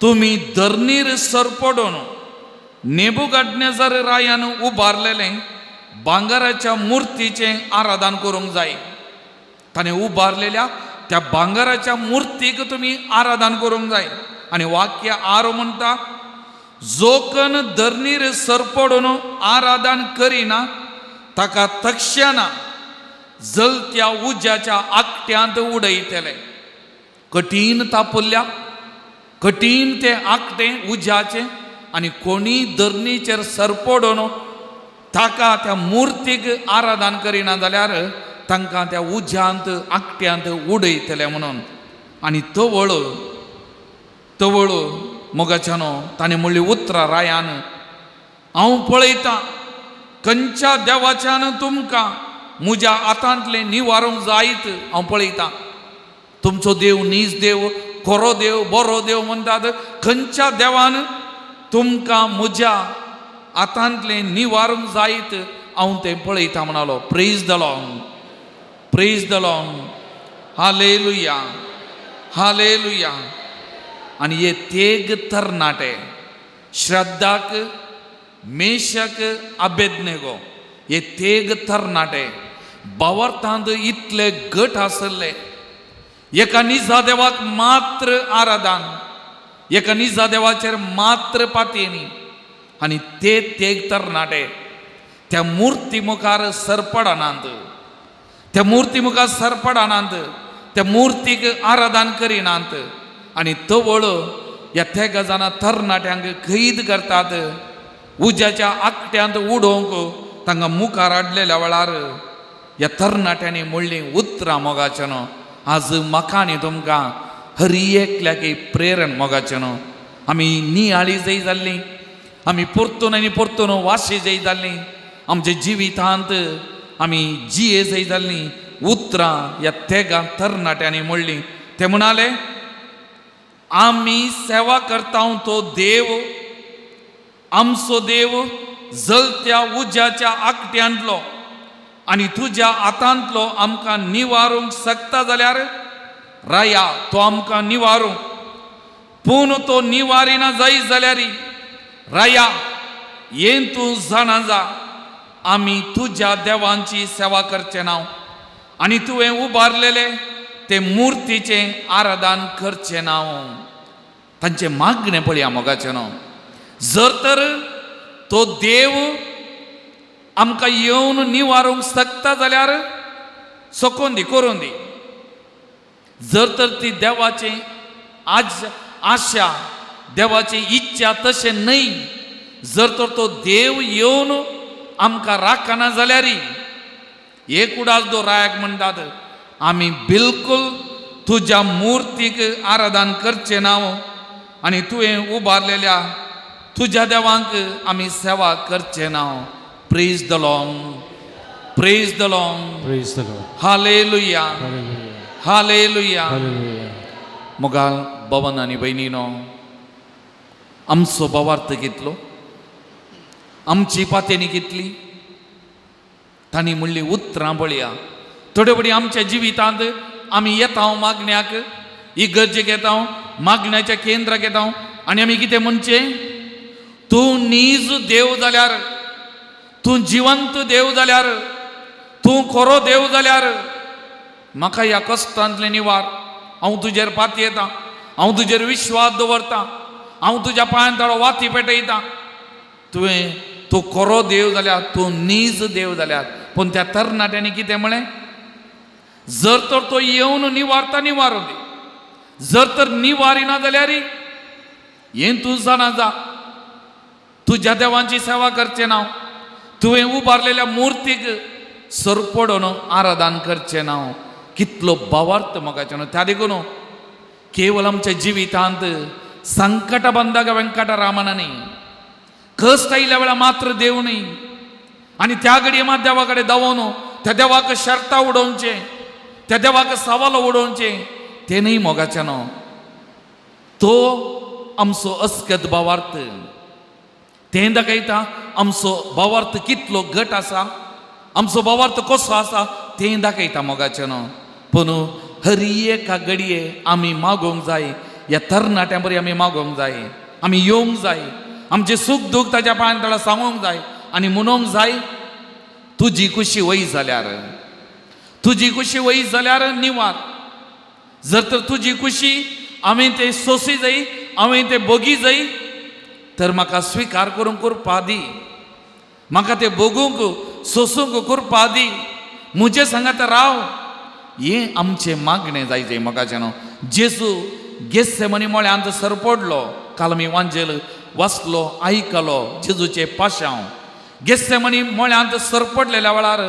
तुम्ही धरणीर सरपडून नेबुकाडनेझर रायान उबारलेले भांगाराच्या मूर्तीचे आराधन करूंक जाय. ताणे उबारलेल्या त्या भांगाराच्या मूर्तीक तुम्ही आराधन करूंक जाय. आणि वाक्य आरो म्हणटा, जो कन धरणीर सरपडून आराधन करिना ताका तक्षणा जलत्या उज्याच्या आकट्यांत उडयतले. कठीण तापल्या कठीण ते आकटे उज्याचे आणि कोणी धरणीचेर सरपडून ताका त्या मूर्तीक आराधन करिना जाल्यार तांकां त्या उज्यांत आकट्यांत उडयतले म्हणून. आणि तवळ मोगाच्यानो ताणें म्हणली उतरां रायान, हांव पळयतां खंयच्या देवाच्यान तुमकां म्हज्या हातांतलें निवारूंक जायत हांव पळयतां. तुमचो देव नीज देव, खरो देव, बरो देव म्हणटात. खंयच्या देवान तुमकां म्हज्या हातांतलें निवारूंक जायत हांव तें पळयतां म्हणालो. Praise the Lord, praise the Lord, हालेलुया, हालेलुया. आणि हे तेग तरणाटे श्रद्धाक मेशक अबेदनेगो हे तेग तरणाटे बावर्तांत इतले गट आसले. एका निजा देवाक मात्र आराधन, एका निजा देवाचेर मात्र पातयेनी. आणि ते तेग तरणाटे त्या मूर्ती मुखार सरपडानांत, त्या मूर्ती मुखार सरपडानांत, त्या मूर्तीक आराधन करिनांत. आणि तवळ ह्या तेगा जाणां तरणाट्यांक कैद करतात. उज्याच्या आकट्यांत उडोवंक तांकां मुखार हाडलेल्या वेळार ह्या तरणाट्यांनी म्हणलीं उतरां मोगाचेनो. आज म्हाका आनी तुमकां हरी एकल्याक प्रेरण मोगाचेनो. आमी नियाळी जय जाल्लीं, आमी परतून आनी परतून वाशी जय जाल्लीं, आमच्या जिवितांत आमी जिये जय जाल्लीं. उतरां ह्या तेगा तरणाट्यांनी म्हणलीं. ते म्हणाले, आमी सेवा करता तो देव, आमचो देव जलत्या उज्याच्या आकट्यांतलो आणि तुज्या हातांतलो आमकां निवारूंक शकता जाल्यार राया तो आमकां निवारूंक. पूण तो निवारिना जाय जाल्यार राया यें तूं जाणा जा आमी तुज्या देवांची सेवा करचें ना आणि तुवें उबारलेले ते मूर्तीचे आराधन करचें ना. तांचे मागणें पळया मोगाचें न्हू. जर तर तो देव आमकां येवन निवारूंक शकता जाल्यार सोकोन दी, करून दी. जर तर ती देवाची आशा, देवाची इच्छा तशें न्हय, जर तर तो देव येवन आमकां राखना जाल्यार एक उडास दो रायाक म्हणटात, आमी बिलकुल तुज्या मूर्तीक आराधन करचें ना आणि तुवें उबारलेल्या तुज्या देवांक आमी सेवा करचें ना. Praise the Lord, praise the Lord,
Praise the Lord.
Hallelujah,
Hallelujah.
Hallelujah.
Hallelujah.
मोगाल भवन आनी भयणीनो, आमचो भावार्थ कितलो, आमची पातेनी कितली. तांणी म्हणली उतरां पळया. थोडे बडी आमच्या जिवितांत आमी येता मागण्याक, इगर्जेक येता, मागण्याच्या केंद्राक येता आनी आमी कितें म्हणचें, तूं नीज देव जाल्यार, तूं जिवंत देव जाल्यार, तूं खरो देव जाल्यार म्हाका ह्या कश्टांतले निवार. हांव तुजेर पातयेतां, हांव तुजेर विश्वास दवरतां, हांव तुज्या पांयांतळो वाती पेटयतां. तूं खरो देव जाल्यार, तूं नीज देव जाल्यार. पूण त्या तरणाट्यांनी कितें म्हळें, जर तर तो येवन निवारता निवारूं दी, जर तर निवारिना जाल्यार हें तूं जाणा जा तुज्या देवांची सेवा करचें ना, तुवें उबारलेल्या मूर्तीक सरपडून आराधन करचें ना. कितलो भावार्थ मोगाचें न्हू. त्या देखून केवळ आमच्या जिवितांत संकट बंदक वेंकटरामन कश्ट आयल्या वेळा मात्र देव न्ही. आणि त्या घडये मात देवा कडेन धांवून त्या देवाक शर्तां उडोवचें, त्या देवाक सवाल उडोवचें, तें न्ही मोगाचें न्हू. तो आमचो अस्कत भावार्थ तें दाखयता आमचो भावार्थ कितलो घट आसा, आमचो भावार्थ कसो आसा तें दाखयता मोगाचें न्हू. पूण हर एका घडये आमी मागोवंक जाय, ह्या तरणाट्या बरी आमी मागोवंक जाय, आमी येवंक जाय, आमचे सूख दूख ताच्या पांयां तळा सांगूंक जाय आनी म्हणूंक जाय तुजी खुशी वय जाल्यार, तुजी खुशी वय जाल्यार निवार. जर तर तुजी खुशी हांवें तें सोंसी जाय, हांवें तें बगी जाय, तर म्हाका स्विकार करूंक करपा दी, म्हाका तें बगूंक सोसूंक करपा दी, म्हजे सांगात राव. हें आमचें मागणें जायचें मोगाचें न्हू. जेजू गेत्सेमनी मळ्यांत सरपडलो, काल आमी वांजेल वाचलो आयकलो जेजूचें पाशांव. गेत्सेमनी मळ्यांत सरपडलेल्या वेळार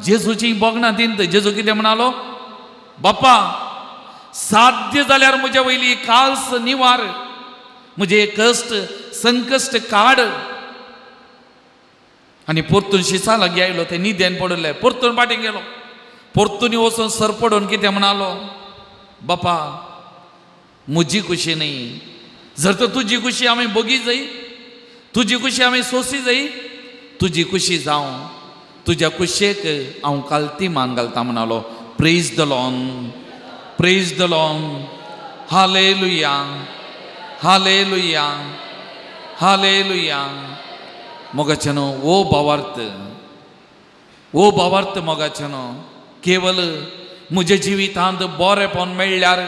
जेजूची बोगणां दिंत जेजू कितें म्हणालो, बापा साध्य जाल्यार म्हज्या वयली काल्स निवार, म्हजे कश्ट संकश्ट काड. आनी परतून शिसा लागीं आयलो, ते न्हिदेन पडले, परतून फाटीं गेलो, परतून वचून सरपडून कितें म्हणालो, बापा म्हजी खुशी न्ही, जर तर तुजी खुशी हांवें बगी जाय, तुजी खुशी हांवें सोंसी जाय, तुजी खुशी जावं, तुज्या खुशयेक हांव कालती मान घालता म्हणालो. Praise the Lord, praise the Lord, हालेलुया, हालेलुया, हालेलुया. मोगाचें न्हू वो भावार्थ मोगाचें न्हू. केवल म्हज्या जिवितांत बरेंपण मेळ्ळ्यार,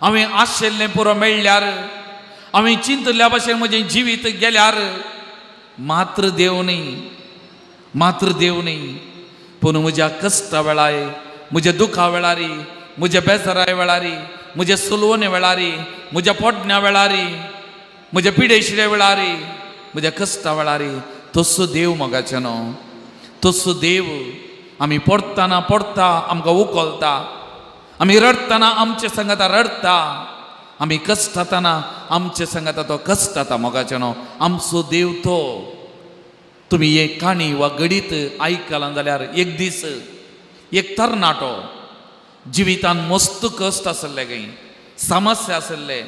हांवें आशिल्लें पुरो मेळ्ळ्यार, हांवें चिंतल्या भशेन म्हजें जिवीत गेल्यार मात्र देव न्ही, मात्र देव न्ही. पूण म्हज्या कश्टा वेळार, म्हज्या दुखा वेळारी, म्हज्या बेजारा वेळारी, म्हज्या सुलवणे वेळारी, म्हज्या पोडण्या वेळारी, म्हज्या पिडेशिड्या वेळारी, म्हज्या कश्टा वेळारी तसो देव मोगाचें न्हू. तसो देव आमी पडतना पडता आमकां उखलता, आमी रडतना आमचे सांगाता रडता, आमी कश्टातना आमचे सांगाता तो कश्टाता मोगाचें न्हू. आमचो देव तो. तुमी एक काणी वा गडीत आयकलां जाल्यार एक दीस एक तरणाटो जिवितान मस्त कश्ट आसले खंय, समस्या आसले,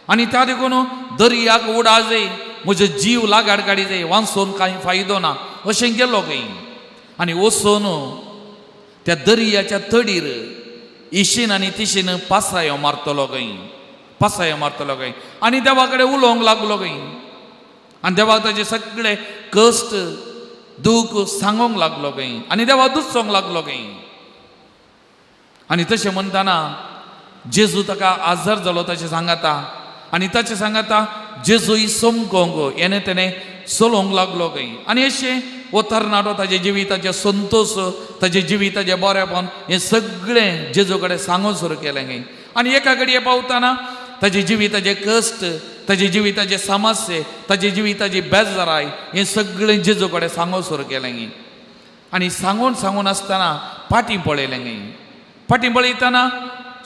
आनी त्या देखून दर्याक उडा जाय, म्हजो जीव लागाड काडी जाय, वाचून कांय फायदो ना अशें गेलो खंय. आनी वचून त्या दर्याच्या तडीर इशीन आनी तिशीन पासायो मारतलो खंय, पासायो मारतलो खंय, आनी देवा कडेन उलोवंक लागलो खंय, आनी देवाक ताजे सगळे कश्ट दूख सांगूंक लागलो खंय, आनी देवा दुसोंक लागलो खंय. आनी तशें म्हणटाना जेजू ताका आजार जालो तशें सांगाता, आनी ताचें सांगाता जेजूय समकोंक हेणें तेणें चलोवंक लागलो खंय. आनी अशें वो तरणाटो ताजे जिविताचें संतोश, ताजे जिविताचें बरेंपण हें सगळें जेजू कडेन सांगूंक सुरू केलें खंय. आनी एका घडये पावतना ताजे जिविताचे कश्ट, ताजे जिविताचे समस्ये, ताजे जिविताची बेजाराय हें सगळें जेजू कडेन सांगूंक सुरू केलें खंय. आनी सांगून सांगून आसतना फाटीं पळयलें खंय. फाटीं पळयतना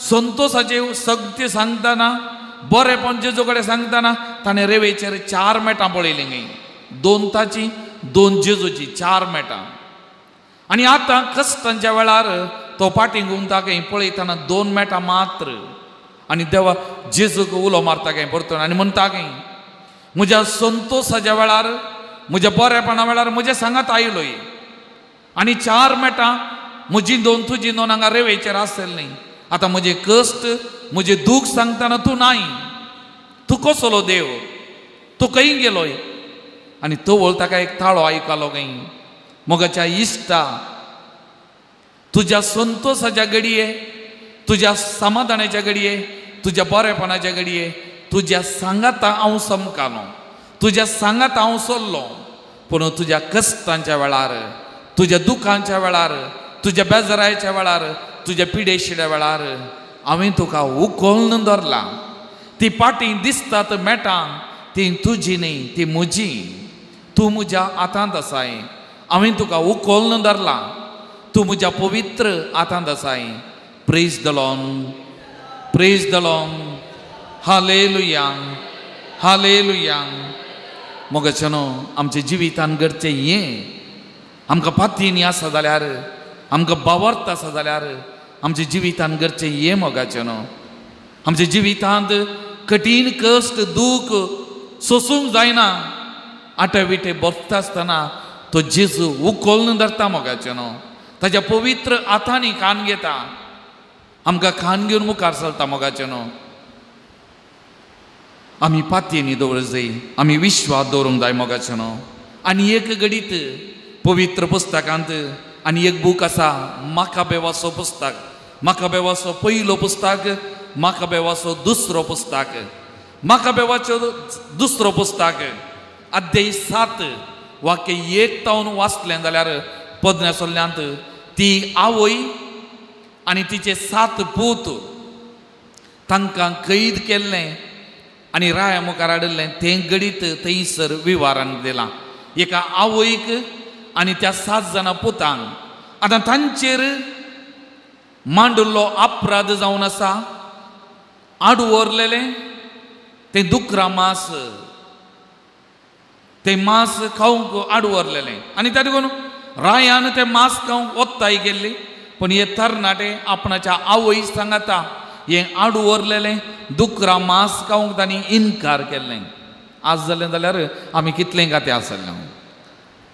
संतोशाचे सत्य सांगतना, बरेंपण जेजू कडेन सांगतना ताणें रेवेचेर 4 मेटां पळयलीं खंय. 2 ताची 2 जेजूची 4 मेटां. आनी आतां कश्टांच्या वेळार तो फाटीं घुंवता खंय पळयतना 2 मेटां मात्र. आनी देवा जेजूक उलो मारता खंय परतून आनी म्हणटा खंय, म्हज्या संतोशाच्या वेळार, म्हज्या बरेपणा वेळार म्हज्या सांगात आयलोय, आनी 4 मेटां म्हजी 2 तुजी 2 हांगा रेवेचेर आसतली न्ही. आतां म्हजे कश्ट, म्हजे दूख सांगतना तूं नाय, तूं कसलो देव, तूं खंय गेलोय. आनी तो वळ ताका एक ताळो आयकलो खंय, मोगाच्या इश्टा, तुज्या संतोशाच्या घडये, तुज्या समाधानाच्या घडये, तुज्या बरेपणाच्या घडये, तुज्या सांगाता हांव समकालो, तुज्या सांगाता हांव चल्लो, पूण तुज्या कश्टांच्या वेळार, तुज्या दुखांच्या वेळार, तुज्या बेजारायच्या वेळार, तुज्या पिडेशिड्या वेळार हांवें तुका उखलून धरला. ती पाटी दिसतात मेटां ती तुजी न्ही, ती म्हजी. तूं म्हज्या हातांत आसाय, हांवें तुका उखलून धरला, तूं म्हज्या पवित्र हातांत आसाय. Praise the Lord, praise the Lord, हालेलुया, हालेलुया. मोगाचें न्हू आमच्या जिवितान घडचें हें. आमकां पातीनी आसा जाल्यार, आमकां भावार्थ आसा जाल्यार आमच्या जिवितान घडचें हें मोगाचें न्हू. आमच्या जिवितांत कठीण कश्ट दूख सोसूंक जायना आठविटे बसता आसतना तो जेजू उखोलन धरता मोगाचे न्हू ताच्या पवित्र हातांनी कान घेता आमकां कान घेवन मुखार चलता मोगाचे न्हू आमी पातयेनी दवरत जाय आमी विश्वास दवरूंक जाय मोगाचे न्हू आनी एक घडीत पवित्र पुस्तकांत आनी एक बूक आसा माकाबेवाचो पुस्तक माकाबेवाचो पयलो पुस्तक माकाबेवाचो दुसरो पुस्तक माकाबेवाचो दुसरो पुस्तक अध्याय 7 वाक्य 1 तावन वाचलें जाल्यार पदन्यासोल्ल्यांत ती आवय आनी तिचे 7 पूत तांकां कैद केल्लें आनी राया मुखार हाडिल्लें तें घडीत थंयसर विवारान दिलां एका आवयक आनी त्या 7 जाणां पुतांक आतां तांचेर मांडुल्लो अपराध जावन आसा आडू व्हरलेलें तें दुकरा मास तें मास खावंक आडू व्हरलेलें आनी त्या देखून रायान तें मास खावंक वत्ताय गेल्ली पूण हे तरणाटे आपणाच्या आवय सांगता हें आडू व्हरलेलें दुकरा मास खावंक तांणी इन्कार केल्लें आज जालें जाल्यार आमी कितलें गातें आसलें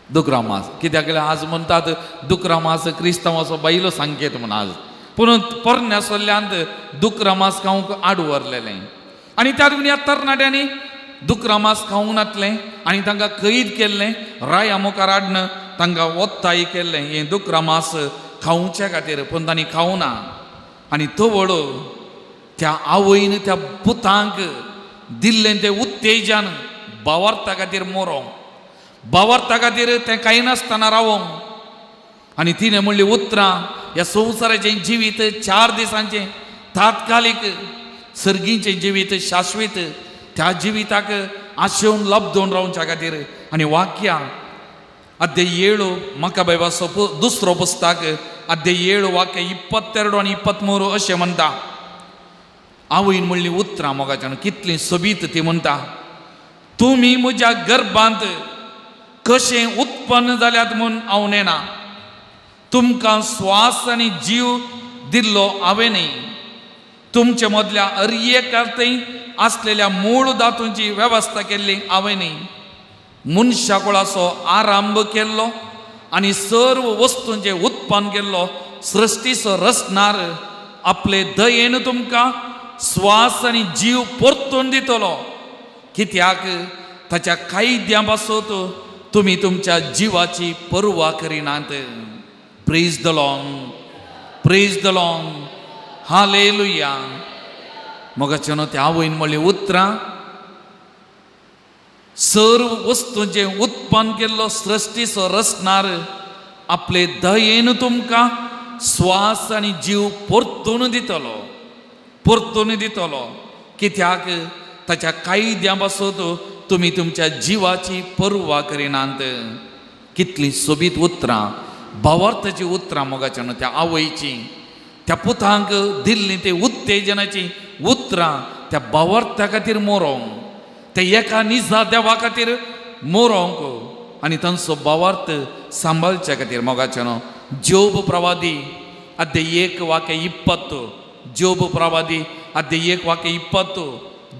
दुकरा मास कित्याक लागल्यार आज म्हणटात दुकरा मास क्रिस्तांवाचो बायलो संकेत म्हूण आज पूण पोरन्यासोल्ल्यांत दुकरा मास खावंक आडू व्हरलेलें आनी त्या देखून ह्या तरणाट्यांनी दुकरा मास खावंक नातलें आनी तांकां कैद केल्लें राया मुखार हाडन तांकां वत्ताय केल्लें हें दुकरा मास खावचे खातीर पूण तांणी खावना आनी तो वडो त्या आवयन त्या पुतांक दिल्लें तें उत्तेजन बावार्ता खातीर मोरोंक बावार्ता खातीर तें कांय नासतना रावोंक आनी तिणें म्हणलीं उतरां ह्या संवसाराचें जिवीत 4 दिसांचें तात्कालीक सर्गीचें जिवीत शाश्वीत त्या जिविताक आशेवन लब्धोवन रावच्या खातीर आनी वाक्यां अध्याय 7 माकाबेवाचो दुसरो पुस्तक अध्याय 7 वाक्य 22 आनी 23 अशें म्हणटा आवयन म्हणलीं उतरां मोगाच्यान कितलीं सोबीत ती म्हणटा तुमी म्हज्या गर्भांत कशें उत्पन्न जाल्यात म्हूण हांव नेना तुमकां स्वास आनी जीव दिल्लो हांवें न्ही तुमचे मदल्या अर्येकार्तय आसलेल्या मूळ धातूंची वेवस्था केल्ली हांवें न्ही मनशा कुळाचो आरंभ केल्लो आनी सर्व वस्तूंचें उत्पन्न केल्लो सृश्टीचो रचणार आपले दयेन तुमकां स्वास आनी जीव परतून दितलो कित्याक ताच्या कायद्या पासत तुमी तुमच्या जिवाची पर्वा करिनात प्रेज द लॉर्ड हालेलुया मोगाचें त्या आवयन म्हणलें उतरां सर्व वस्तूंचें उत्पन्न केल्लो सृश्टीचो रचणार आपले दयेन तुमकां स्वास आनी जीव परतून दितलो कित्याक ताच्या कायद्या पासत तुमी तुमच्या जिवाची पर्वा करिनात कितलीं सोबीत उतरां भावार्थाची उतरां मोगाचें त्या आवयची त्या पुतांक दिल्लीं ते उत्तेजनाची उतरां त्या भावार्था खातीर मोरोंक ते एका निजा देवा खातीर मोरोंक आनी तांचो भावार्थ सांबाळच्या खातीर मोगाचें जोब प्रवादी अध्याय 1 वाक्य 20 जोब प्रवादी अध्याय 1 वाक्य 20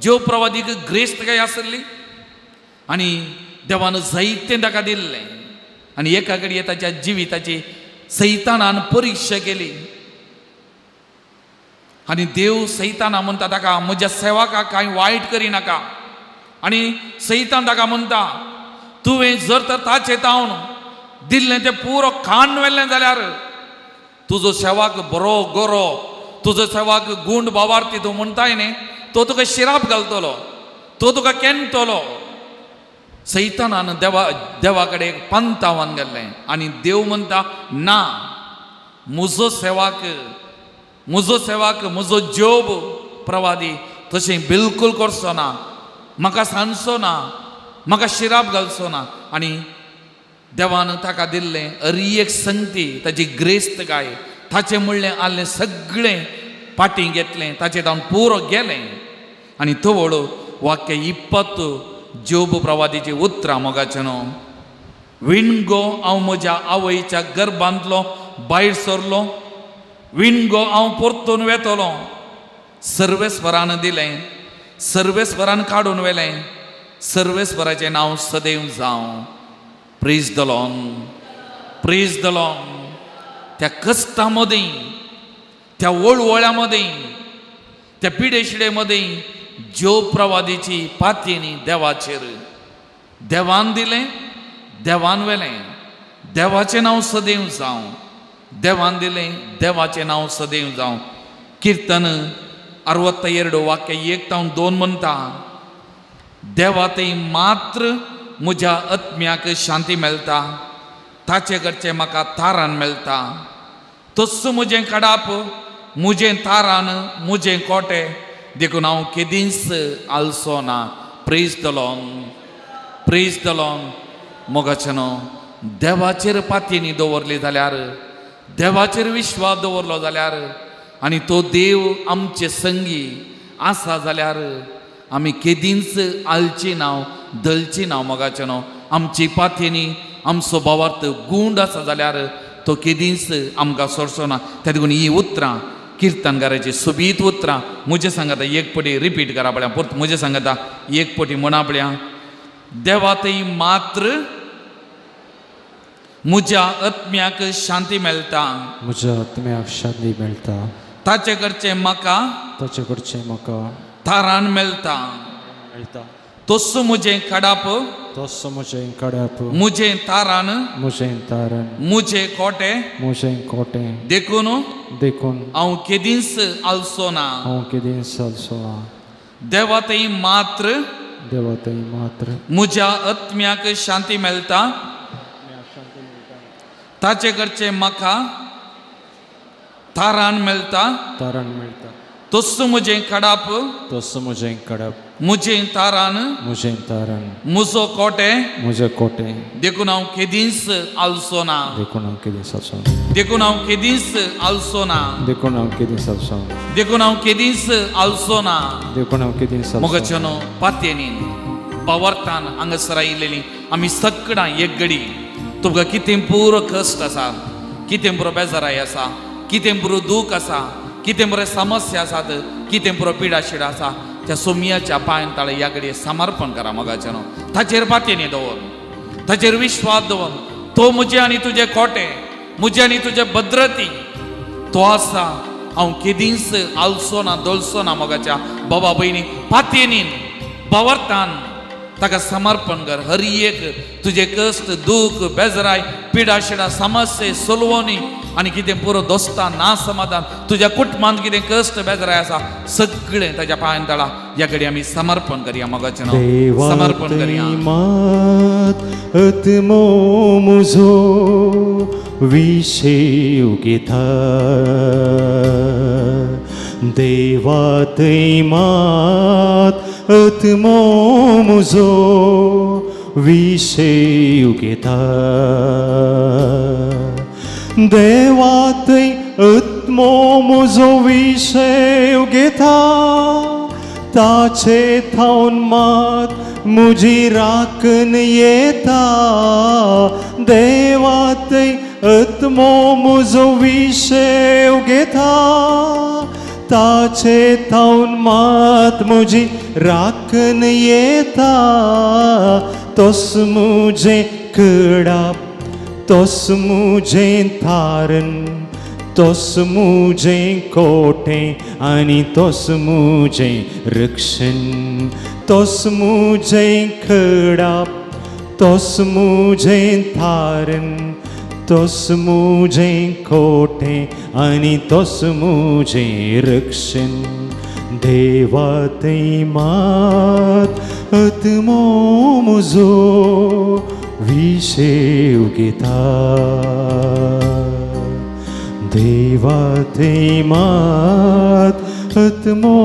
जोब प्रवादीक ग्रेस्त काय आसली आनी देवान जायतें ताका दिल्लें आनी एका घडये ताच्या जिविताची सैतानान परिक्षा केली आनी देव सैताना म्हणटा ताका म्हज्या सेवकाक कांय वायट करिनाका आनी सैतान ताका म्हणटा तुवें जर तर ताचे तावन दिल्लें तें पुरो खाण व्हेल्लें जाल्यार तुजो सेवाक बरो गरो तुजो सेवाक गुंड बावार्थी तूं म्हणटाय न्ही तो तुका शिराप घालतलो तो तुका केंतलो सैतानान देवा कडेन पंतावान गेल्लें आनी देव म्हणटा ना म्हजो सेवाक म्हजो जोब प्रवादी तशें बिलकूल करचो ना म्हाका सांडचो ना म्हाका शिराप घालचो ना आनी देवान ताका दिल्लें एक संगती ताची ग्रेस्त काय ताचें म्हणलें आसलें सगळें पाटी घेतलें ताचें तावन पुरो गेलें आनी तो वळो वाक्य 20 जोब प्रवादीची उतरां मोगाचें विणगो हांव म्हज्या आवयच्या गर्भांतलो भायर सरलो विणगो हांव परतून वेतलो सर्वेस्वरान दिलें सर्वेस्वरान काढून वेलें. सर्वेस्वराचें नांव सदैव जावं. Praise the Lord, praise the Lord. त्या कश्टामध्ये, त्या वळवळ्यामध्ये, त्या पिडेशिडेमध्ये ज्यो प्रवादीची पातयेनी देवाचेर देवान दिलें, देवान वेलें. देवाचें नांव सदैव जावं. देवान दिलें, देवाचें नांव सदैव जावं. कीर्तन 62 वाक्य 1-2 म्हणटा, देवा थंय मात्र म्हज्या आत्म्याक शांती मेळटा. ताचे कडचें म्हाका तारान मेळटा. तस म्हजें कडाप, म्हजें तारान, म्हजें कोटे, देखून हांव केदींच आलसो ना. Praise the Lord, praise the Lord. मोगाचेनो, देवाचेर पातयेनी दवरली जाल्यार, देवाचेर विश्वास दवरलो जाल्यार, आनी तो देव आमचे संगी आसा जाल्यार आमी केदींच आलची नांव, दलची नांव. मोगाचेनो, आमची पातयेनी आमचो भावार्थ गूंड आसा जाल्यार तो केदींच आमकां सोडचो ना. त्या देखून ही उतरां किर्तनकाराची सोबीत उतरां म्हजे सांगाता एक पटी रिपीट करा पळया. परत म्हजे सांगाता एक पटी म्हणा पळया. देवा थंय मात्र म्हज्या आत्म्याक शांती मेळटा.
म्हज्या आत्म्याक शांती मेळटा.
ताचे कडचें म्हाका,
ताचे कडचें म्हाका
तारान मेळटा.
मेळटा.
तस म्हजें कडाप,
तसो म्हजें कडाप,
म्हजें तारान,
म्हजें तारण,
म्हजें कोटे,
म्हजें कोटें,
देखून
देखून
हांव केदींच आलसो ना.
हांव केदींच आलसो ना.
देवा थंय मात्र
देवा थंय मात्र
म्हज्या आत्म्याक शांती मेळटा. ताचे कडचें म्हाका तारान मेळटा.
तारण मेळटा.
तस म्हजें कडाप,
तसो म्हजें कडाप,
म्हजें तारान,
म्हजें तारण,
म्हजो कोटे,
म्हजें कोटें,
देखून हांव केदींच आलसो ना.
देखून हांव केदींच आलसो ना.
देखून हांव केदींच आलसो ना.
देखून हांव केदींच आलसो ना.
देखून हांव केदींच आलसो ना.
देखून हांव केदींच आलसो ना.
मोगाचेनो, पातयेनी पावर्तान हांगासर आयिल्लेली आमी सगळां एक घडी तुमकां कितें पुरो कश्ट आसा, कितें पुरो बेजाराय आसा, कितें पुरो दूख आसा, कितें बरें समस्या आसात, कितें पुरो पिडा शिडा आसा, त्या सोमियाच्या पांयां ताळे ह्या घडये समर्पण करा. मोगाचेनो, ताचेर पातयेनी दवर, ताचेर विश्वास दवर. तो म्हजे आनी तुजे कोटे, म्हजे आनी तुजे भद्रती तो आसा. हांव केदींच आलसो ना, दलसो ना. मोगाच्या बाबा भयणी, पातयेनीन बावर्तान ताका समर्पण कर. हर एक तुजे कश्ट, दूख, बेजाराय, पिडा शिडा, समस्या, सोलवणी आनी कितें पुरो दोस्तां ना समाधान, तुज्या कुटुंबांत कितें कश्ट बेजाराय आसा, सगळें ताच्या पांयां तळा ह्या घडी आमी समर्पण करया. मोगाचें नांव समर्पण करया.
मात आत्मो म्हजो विशेव घेता. देवा थंय मात आत्मो म्हजो विशेव घेता. देवा थंय आत्मो म्हजो विशेव घेता. ताचे थावन मात म्हजी राखण येता. देवा थंय आत्मो म्हजो विशेव घेता. ताचे थावन मात म्हजी राखण येता. तोस म्हजें कडाप, तोस म्हजें तारण, तोस म्हजें कोटें आनी तोस म्हजें रक्षण. तोस म्हजें कडाप, तोस म्हजें तारण, तोस म्हजें कोटें आनी तोस म्हजें रक्षण. देवा थंय मात आत्मो म्हजो विशेव घेता. देवा थंय मात आत्मो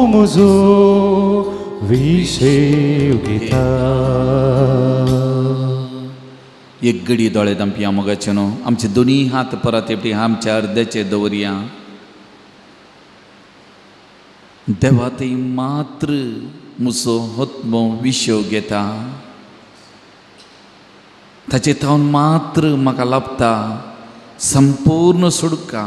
म्हजो विशेव घेता.
एक घडी दोळे धांपया. मोगाचेनो, आमचे दोनी हात परत एपटी आमच्या अर्द्याचेर दवरया. देवा थंय मात्र म्हजो आत्मो विशेव घेता. ताचे थावन मात्र म्हाका लाभता संपूर्ण सुडका.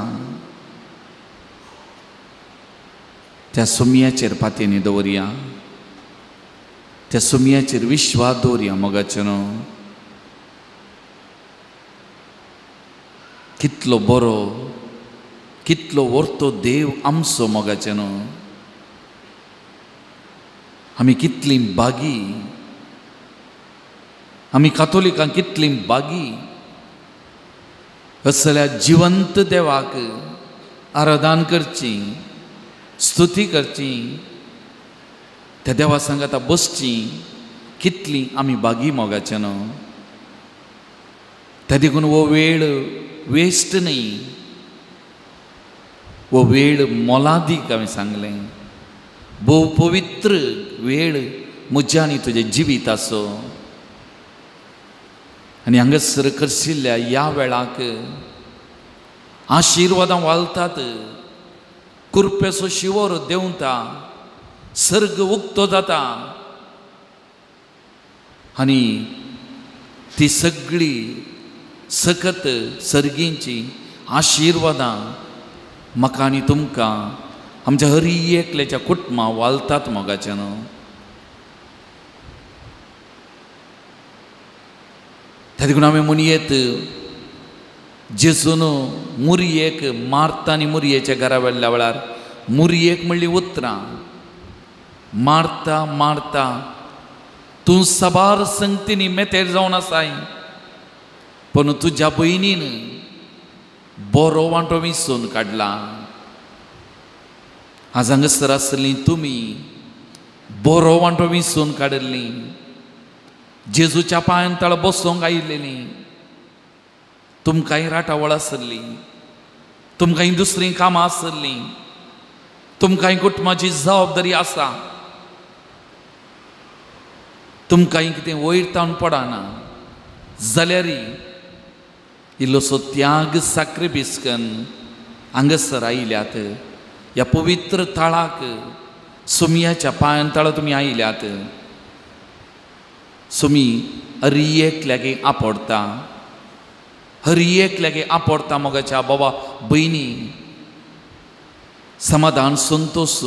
त्या सुमयाचेर पातयेनी दवरया, त्या सुमयाचेर विश्वास दवरया मोगाचें न्हू. कितलो बरो, कितलो व्हरतो देव आमचो मोगाचें न्हू. आमी कितलीं बागी, आमी कातोलिकां कितलीं बागी. असल्या जिवंत देवाक आराधन करची, स्तुती करची, त्या देवा सांगात बसची. कितलीं आमी बागी मोगाचें न्हू. त्या देखून वो वेळ वेस्ट न्ही, वो वेळ मोलादीक हांवें सांगलें. भोव पवित्र वेळ म्हज्या आनी तुजें जिवीत आसो. आनी हांगासर करशिल्ल्या ह्या वेळाक आशिर्वादां वालतात. कुरपेचो शिवोर देंवता, सर्ग उक्तो जाता आनी ती सगळी सकत सर्गींची आशिर्वादां म्हाका आनी तुमकां आमच्या हर एकल्याच्या कुटुंबां वालतात मोगाचें न्हू. त्या देखून हांवें म्हणयेत जेजून मुरयेक मार्ता आनी मुरयेच्या घरा वेल्ल्या वेळार मुरयेक म्हणली उतरां, मार्ता मार्ता तूं साबार संगतींनी मेतेर जावन आसाय, पूण तुज्या भयणीन बरो वांटो विसरून काडला. आज हांगासर आसलीं तुमी बरो वांटो विसरून काडिल्लीं, जेजूच्या पांयां तळ बसोंक आयिल्लीं. तुमकांय राटावळ आसली, तुमकांय दुसरीं कामां आसलीं, तुमकांय कुटुंबाची जबाबदारी आसा, तुमकांय कितें वयर तावन पडना जाल्यारय इल्लोसो त्याग साक्रिफीस करून हांगासर आयल्यात. ह्या पवित्र तळाक सुमयाच्या पांयां तळ तुमी आयल्यात. सुमी हर एकल्यागे आपडटा, हर एकल्यागे आपडटा मोगाच्या बाबा भयणी. समाधान, संतोष,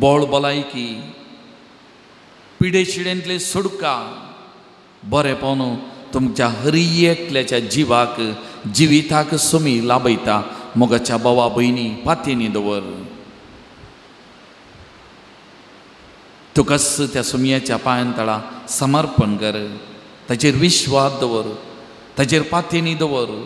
बोळ भलायकी, पिडे शिडेंतले सुडका बरेपण तुमच्या हर एकल्याच्या जिवाक जिविताक सुमी लाभयता मोगाच्या बाबा भयणी. पातयेनी दवर. तुकाच त्या सुमयाच्या पांयां तळा समर्पण कर. ताचेर विश्वास दवर, ताचेर पातयेनी दवर.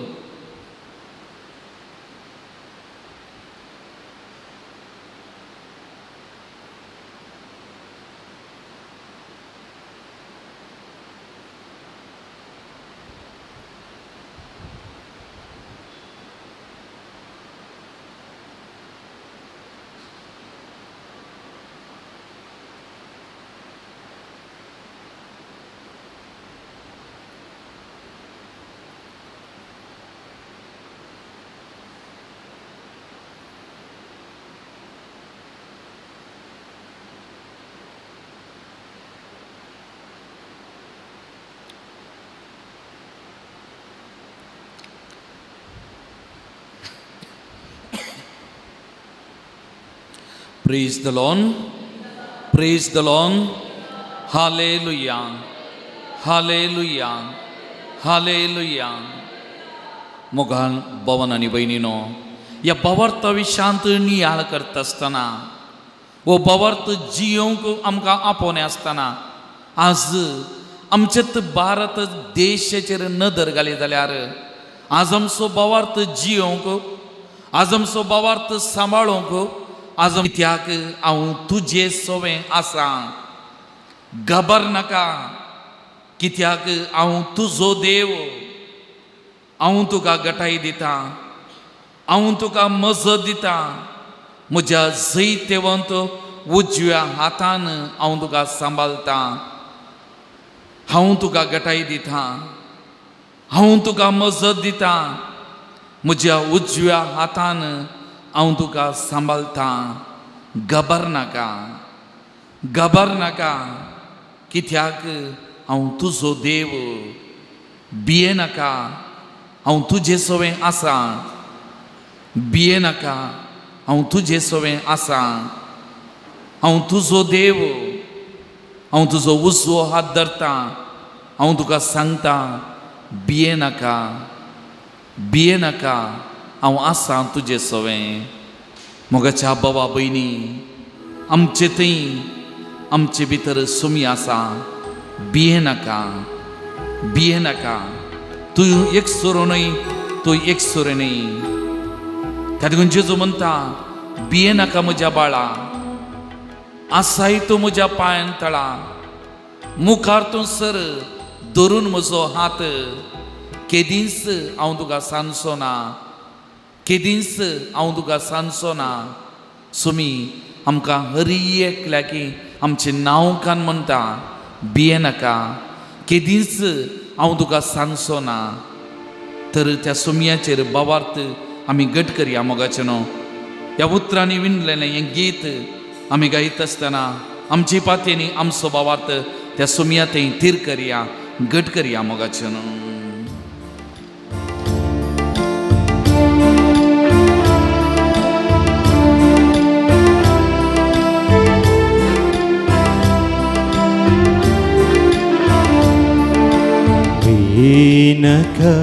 Praise the Lord. Praise the Lord. Hallelujah. Hallelujah. Hallelujah. मोगान भवन आनी भयणीनो, ह्या भवर्त विशांत नियाळ करता आसतना, वो भवर्त जियोंक आमकां आपोवने आसतना, आज आमचेत भारत देशाचेर नदर घाली जाल्यार आज आमचो भवर्त जियोंक, आज आमचो भवर्त सांबाळूंक, आज कित्याक हांव तुजें सोवें आसा. घाबर नाका, कित्याक हांव तुजो देव. हांव तुका गटाय दिता, हांव तुका मजत दिता. म्हज्या जैतेवंत उजव्या हातान हांव तुका सांबाळटा. हांव तुका गटाय दिता, हांव तुका मजत दिता. म्हज्या उजव्या हातान हांव तुका सांबाळटा. घाबर नाका, घाबर नाका, कित्याक हांव तुजो देव. भिये नाका, हांव तुजें सोवें आसा. भिये नाका, हांव तुजें सोवें आसा. हांव तुजो देव, हांव तुजो उजवो हात धरता, हांव तुका सांगता भियेनाका, भियेनाका, हांव आसां तुजे सवें. मोगाच्या भावा भयणी, आमचे थंय आमचे भितर सुमी आसा. भियेनाका, भियेनाका. तूं एक सोरो न्हय, तूं एक सोरे न्हय. त्या देखून जेजू म्हणटा भियेनाका म्हज्या बाळा, आसाय तूं म्हज्या पांयां तळा. मुखार तूं सर धरून म्हजो हात. केदींच हांव तुका सांडचो ना, केदींच हांव तुका सांडचो ना. सुमी आमकां हर एकल्या की आमचें नांव कान म्हणटा भियेनाका, केदींच हांव तुका सांडचो ना. तर त्या सुमयाचेर भावार्थ आमी घट करया मोगाचें न्हू. ह्या उतरांनी विणलेलें हें गीत आमी गायत आसतना आमची पातयेनी आमचो भावार्थ त्या सुमया थंय थीर करया, घट करया मोगाचें न्हू.
भियेनाका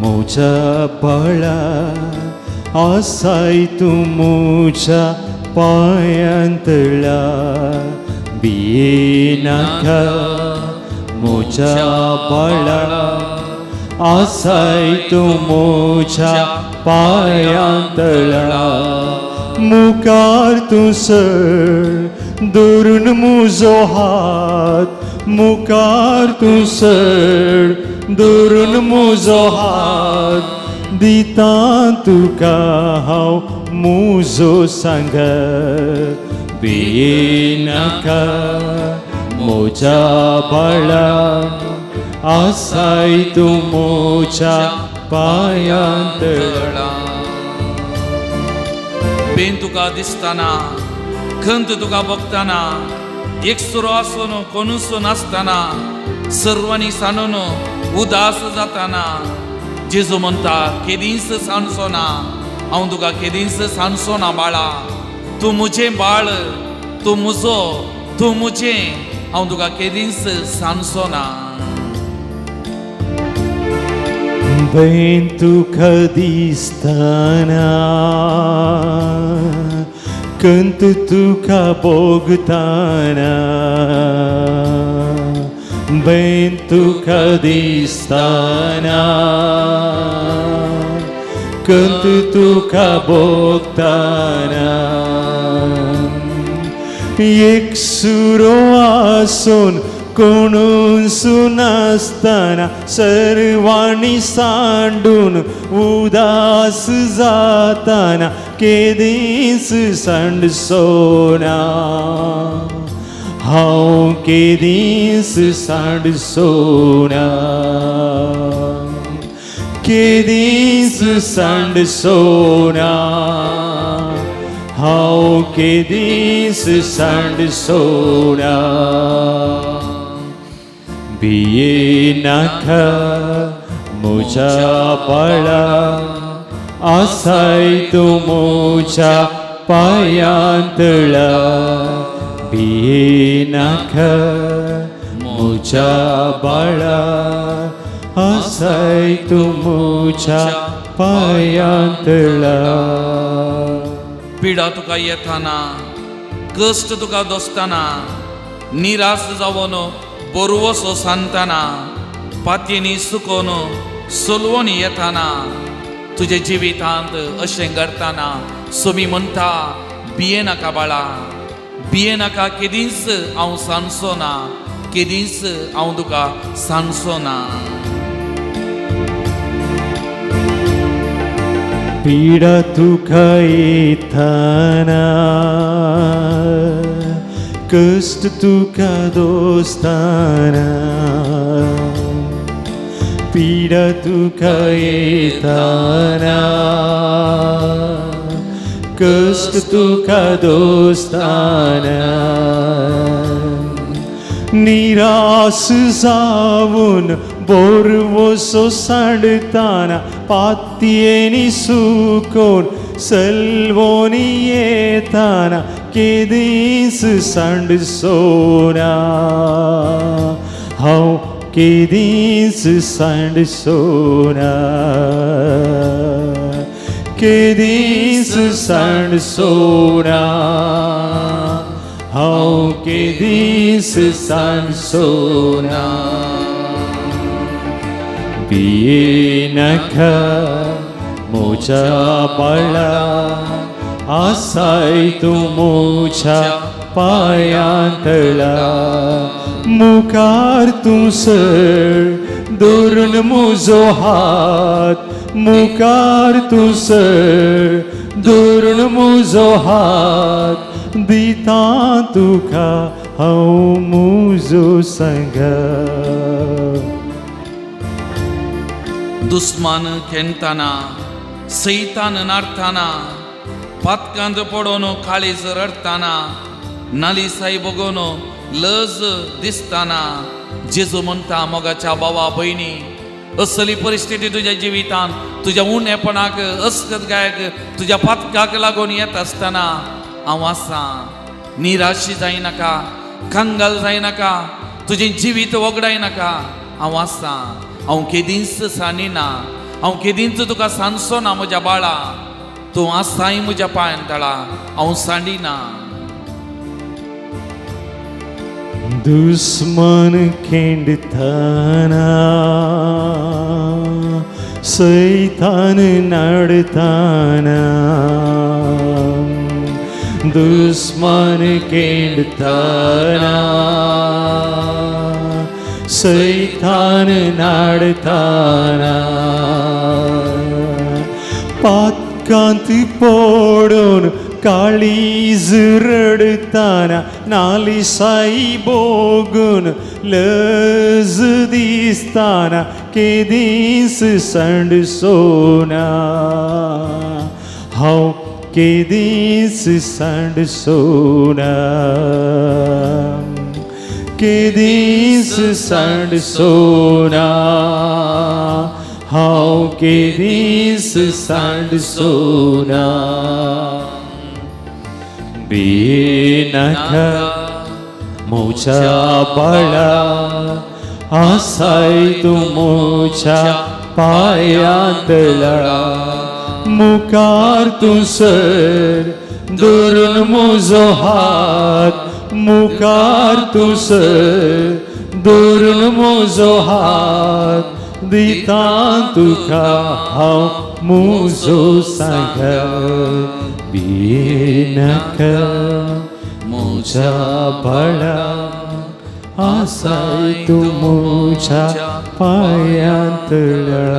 म्हज्या बाळा, आसाय तूं म्हज्या पांयांतळा. भियेनाका म्हज्या बाळा, आसाय तूं म्हज्या पांयांतळा. मुखार तूं सर धरून म्हजो हात. मुखार तूं सर धरून म्हजो हात. दिता तुका हांव म्हजो सांगात. भियेनाका म्हज्या बाळा, आसाय तूं म्हज्या पांयांतळा.
पेन तुका दिसताना, खंत तुका बघताना, एक सुरो आसून कोणूच नासतना, सर्वांनी सांडून उदास जाताना जेजू म्हणटा केदींच सांडचो ना, हांव तुका केदींच सांडचो ना बाळा. तूं म्हजें बाळ, तूं म्हजो, तूं म्हजें, हांव तुका केदींच सांडचो ना.
भयण तुका दिसताना, खंत तुका भोगताना. भयण तुका दिसताना, खंत तुका भोगताना. एक सुरो आसून कोणूच नासतना, सर्वांनी सांडून उदास जाताना केदींच सांडचो ना. हांव केदींच सांडचो ना. केदींच सांडचो ना. हांव केदींच सांडचो ना. भियेनाका म्हज्या बाळा, आसाय तूं म्हज्या पांयांतळा. भियेनाका म्हज्या बाळा, आसाय तूं म्हज्या पांयांतळा.
पिडा तुका येताना, कश्ट तुका दोसताना, निराश जावन बोरवोसो सांडताना, पातयेनी सुकोवन सोलवून येताना, तुजे जिवितांत अशें घडताना सुमी म्हणटा भियेनाका बाळा, भियेनाका. केदींच हांव सांडचो ना, केदींच हांव तुका सांडचो ना.
पिडा तुका येताना, कष्ट तुका दोस्ताना. पिडा तुका येताना, कष्ट तुका दोस्ताना. निराश जाऊन बोरवोसो सांडताना पातयेनी सुकोन सलवोनी येताना केदीस सांडसोना हांव केदीस सांडसोना केदीस सांडसोना हांव केदीस सांडसोना भियेनाका म्हज्या बाळा आसाय तूं म्हज्या पांयांतळा मुखार तूं सर दवरून म्हजो हात मुखार तूं सर दवरून म्हजो हात दिता तुका हांव म्हजो संग
दुस्मान खेळटाना सैतान नाडटाना पातकांत पडोन काळीज रडटाना नालिसाई बघून लज दिसताना जेजू म्हणटा मोगाच्या भावा भयणी असली परिस्थिती तुझ्या जिवितान तुझ्या उणेपणाक अस्कतगायक तुझ्या पातकाक लागून येत असताना हांव आसा निराशी जायनाका कंगाल जायनाका तुझें जिवीत वगडाय नाका हांव आसा हांव केदींच सानिना हांव केदींच तुका सांडचो ना म्हज्या बाळा तूं आसाय म्हज्या पांयांतळा हांव सांडिना
दुस्मान खेंडताना सैतान नाडताना दुस्मान खेंडताना सैतान नाडताना पातकांत पडोन काळीज रडताना नालिसाई बोगून लज दिसताना केदीस सांडसोना हांव केदीस सांडसोना केदीस सांडसोना हांव केदीस सांडसोना भियेनाका म्हज्या बाळा आसाय तूं म्हज्या पांयांतळा मुखार तूं सर दवरून म्हजो हात मुखार तूं सर दवरून म्हजो हात दिता तुका हांव म्हजो सांग भियेनाका म्हज्या बाळा आसाय तूं म्हज्या पांयांतळा